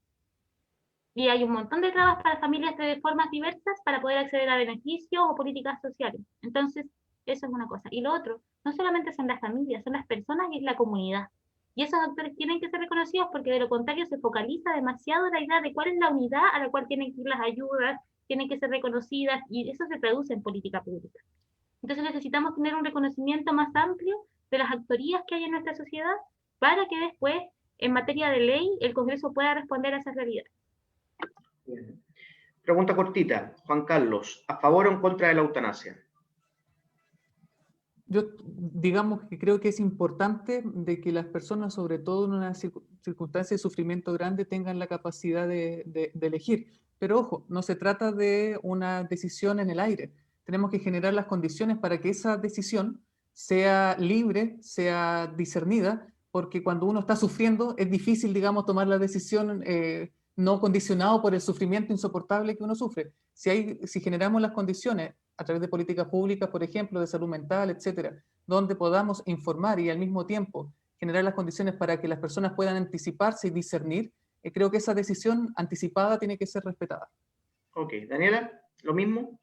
Y hay un montón de trabas para familias de formas diversas para poder acceder a beneficios o políticas sociales. Entonces, eso es una cosa. Y lo otro, no solamente son las familias, son las personas y es la comunidad. Y esos actores tienen que ser reconocidos porque de lo contrario se focaliza demasiado la idea de cuál es la unidad a la cual tienen que ir las ayudas, tienen que ser reconocidas y eso se traduce en política pública. Entonces necesitamos tener un reconocimiento más amplio de las actorías que hay en nuestra sociedad para que después, en materia de ley, el Congreso pueda responder a esas realidades. Pregunta cortita, Juan Carlos, ¿a favor o en contra de la eutanasia? Yo, digamos que creo que es importante de que las personas, sobre todo en una circunstancia de sufrimiento grande, tengan la capacidad de elegir. Pero ojo, no se trata de una decisión en el aire. Tenemos que generar las condiciones para que esa decisión sea libre, sea discernida, porque cuando uno está sufriendo es difícil, digamos, tomar la decisión no condicionado por el sufrimiento insoportable que uno sufre. Si generamos las condiciones a través de políticas públicas, por ejemplo, de salud mental, etcétera, donde podamos informar y al mismo tiempo generar las condiciones para que las personas puedan anticiparse y discernir, creo que esa decisión anticipada tiene que ser respetada. Ok, Daniela, ¿lo mismo?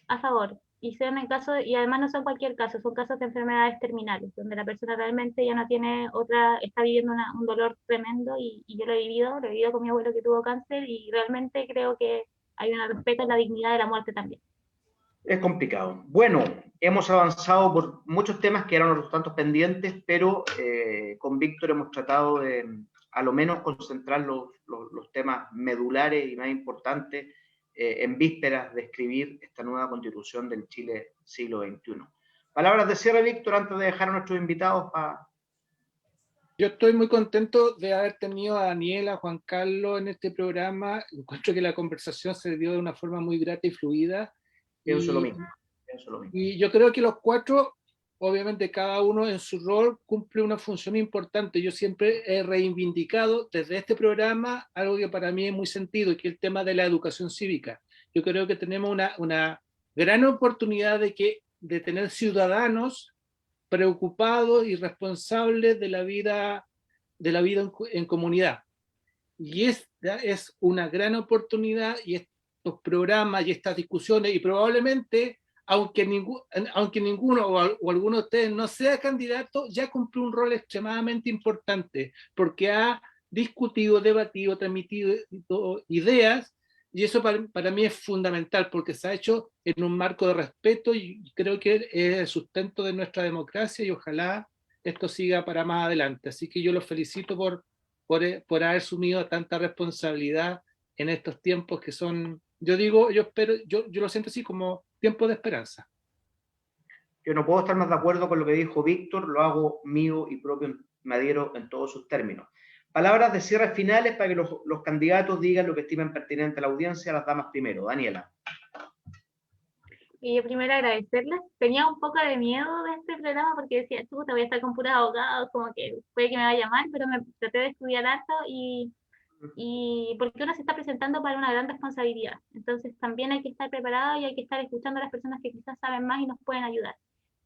A favor. Y sean en caso, y además no son cualquier caso, son casos de enfermedades terminales, donde la persona realmente ya no tiene otra, está viviendo un dolor tremendo, y yo lo he vivido con mi abuelo que tuvo cáncer, y realmente creo que hay un respeto a la dignidad de la muerte también. Es complicado. Bueno, hemos avanzado por muchos temas que eran otros tantos pendientes, pero con Víctor hemos tratado de, a lo menos, concentrar los temas medulares y más importantes en vísperas de escribir esta nueva constitución del Chile siglo XXI. Palabras de cierre, Víctor, antes de dejar a nuestros invitados para... Yo estoy muy contento de haber tenido a Daniela, a Juan Carlos en este programa. Encuentro que la conversación se dio de una forma muy grata y fluida. Pienso lo mismo. Y yo creo que los cuatro, obviamente cada uno en su rol, cumple una función importante. Yo siempre he reivindicado desde este programa algo que para mí es muy sentido, que es el tema de la educación cívica. Yo creo que tenemos una gran oportunidad de tener ciudadanos preocupados y responsables de la vida en comunidad. Y esta es una gran oportunidad, y estos programas y estas discusiones, y probablemente, aunque ninguno o alguno de ustedes no sea candidato, ya cumple un rol extremadamente importante, porque ha discutido, debatido, transmitido ideas, y eso para mí es fundamental, porque se ha hecho en un marco de respeto, y creo que es el sustento de nuestra democracia, y ojalá esto siga para más adelante. Así que yo los felicito por haber asumido tanta responsabilidad en estos tiempos que son, yo lo siento así como tiempos de esperanza. Yo no puedo estar más de acuerdo con lo que dijo Víctor, lo hago mío y propio, me adhiero en todos sus términos. Palabras de cierre finales para que los candidatos digan lo que estimen pertinente a la audiencia. Las damas primero. Daniela. Y yo primero agradecerles. Tenía un poco de miedo de este programa porque decía, chuta, voy a estar con puros abogados, como que puede que me vaya mal, pero me traté de estudiar harto y porque uno se está presentando para una gran responsabilidad. Entonces también hay que estar preparado y hay que estar escuchando a las personas que quizás saben más y nos pueden ayudar.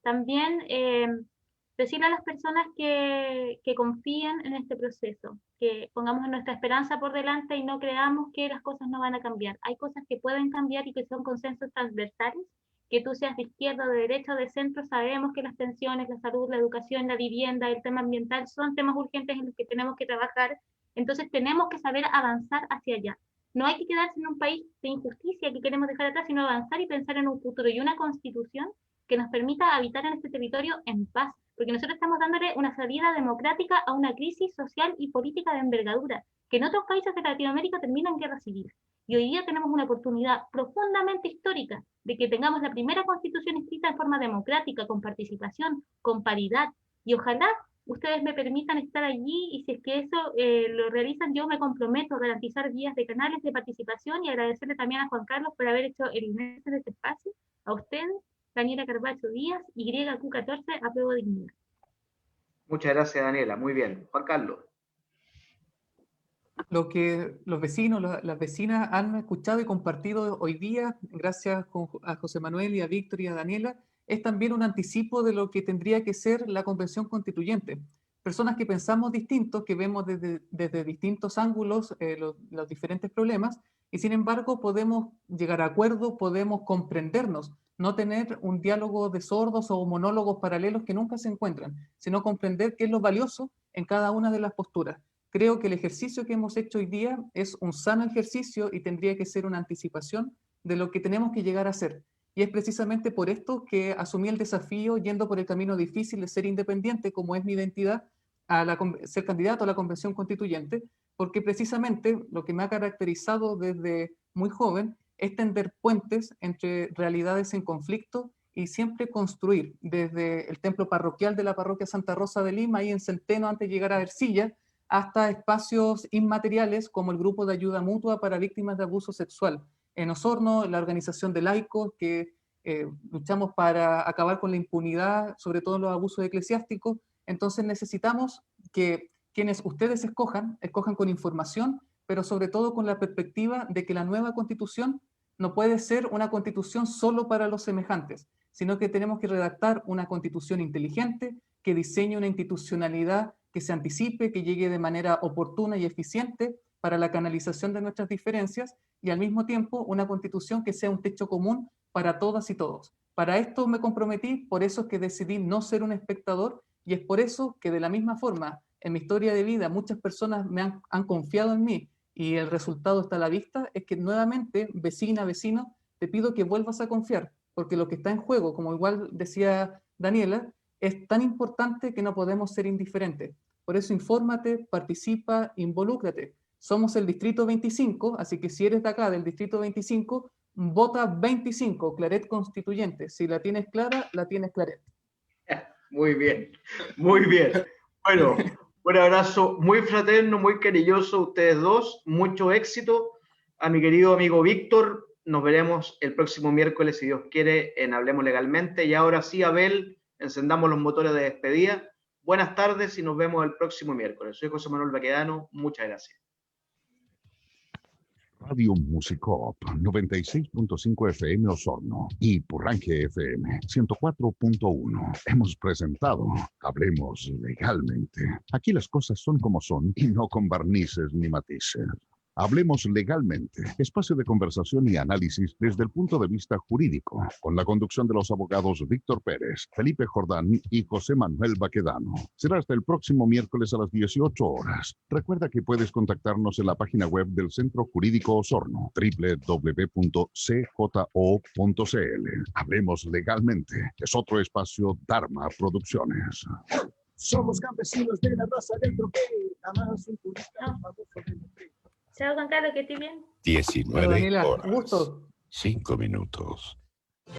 También decirle a las personas que confíen en este proceso, que pongamos nuestra esperanza por delante y no creamos que las cosas no van a cambiar. Hay cosas que pueden cambiar y que son consensos transversales, que tú seas de izquierda, de derecha o de centro, sabemos que las pensiones, la salud, la educación, la vivienda, el tema ambiental son temas urgentes en los que tenemos que trabajar. Entonces tenemos que saber avanzar hacia allá. No hay que quedarse en un país de injusticia que queremos dejar atrás, sino avanzar y pensar en un futuro y una constitución que nos permita habitar en este territorio en paz, porque nosotros estamos dándole una salida democrática a una crisis social y política de envergadura, que en otros países de Latinoamérica terminan en guerra civil. Y hoy día tenemos una oportunidad profundamente histórica de que tengamos la primera constitución escrita en forma democrática, con participación, con paridad, y ojalá ustedes me permitan estar allí, y si es que eso lo realizan, yo me comprometo a garantizar vías de canales de participación, y agradecerle también a Juan Carlos por haber hecho el inicio de este espacio, A usted, Daniela Carbacho Díaz, YQ14, apruebo dignidad. Muchas gracias, Daniela. Muy bien. Juan Carlos. Lo que los vecinos, las vecinas han escuchado y compartido hoy día, gracias a José Manuel y a Víctor y a Daniela, es también un anticipo de lo que tendría que ser la Convención Constituyente. Personas que pensamos distintos, que vemos desde distintos ángulos los diferentes problemas, y sin embargo podemos llegar a acuerdos, podemos comprendernos, no tener un diálogo de sordos o monólogos paralelos que nunca se encuentran, sino comprender qué es lo valioso en cada una de las posturas. Creo que el ejercicio que hemos hecho hoy día es un sano ejercicio y tendría que ser una anticipación de lo que tenemos que llegar a hacer. Y es precisamente por esto que asumí el desafío, yendo por el camino difícil de ser independiente, como es mi identidad, ser candidato a la Convención Constituyente, porque precisamente lo que me ha caracterizado desde muy joven es tender puentes entre realidades en conflicto y siempre construir, desde el templo parroquial de la parroquia Santa Rosa de Lima, ahí en Centeno, antes de llegar a Ercilla, hasta espacios inmateriales como el Grupo de Ayuda Mutua para Víctimas de Abuso Sexual. En Osorno, la organización de laicos que luchamos para acabar con la impunidad, sobre todo en los abusos eclesiásticos. Entonces necesitamos que quienes ustedes escojan con información, pero sobre todo con la perspectiva de que la nueva Constitución no puede ser una Constitución solo para los semejantes, sino que tenemos que redactar una Constitución inteligente que diseñe una institucionalidad que se anticipe, que llegue de manera oportuna y eficiente para la canalización de nuestras diferencias y al mismo tiempo una Constitución que sea un techo común para todas y todos. Para esto me comprometí, por eso es que decidí no ser un espectador y es por eso que de la misma forma en mi historia de vida muchas personas han confiado en mí y el resultado está a la vista, es que nuevamente, vecina, vecino, te pido que vuelvas a confiar, porque lo que está en juego, como igual decía Daniela, es tan importante que no podemos ser indiferentes. Por eso infórmate, participa, involúcrate. Somos el Distrito 25, así que si eres de acá, del Distrito 25, vota 25, Claret Constituyente. Si la tienes clara, la tienes Claret. Muy bien, muy bien. Bueno, un abrazo muy fraterno, muy cariñoso a ustedes dos. Mucho éxito. A mi querido amigo Víctor, nos veremos el próximo miércoles, si Dios quiere, en Hablemos Legalmente. Y ahora sí, Abel, encendamos los motores de despedida. Buenas tardes y nos vemos el próximo miércoles. Soy José Manuel Baquedano. Muchas gracias. Radio Musicop 96.5 FM Osorno y Purranque FM 104.1. Hemos presentado Hablemos Legalmente. Aquí las cosas son como son y no con barnices ni matices. Hablemos Legalmente, espacio de conversación y análisis desde el punto de vista jurídico, con la conducción de los abogados Víctor Pérez, Felipe Jordán y José Manuel Baquedano. Será hasta el próximo miércoles a las 18 horas. Recuerda que puedes contactarnos en la página web del Centro Jurídico Osorno, www.cjo.cl. Hablemos Legalmente, es otro espacio Dharma Producciones. Somos campesinos de la raza del troquel, jamás un turista famoso de Motril. Chao, Juan Carlos, que estés bien. 19 Daniela, horas. un gusto. 5 minutos.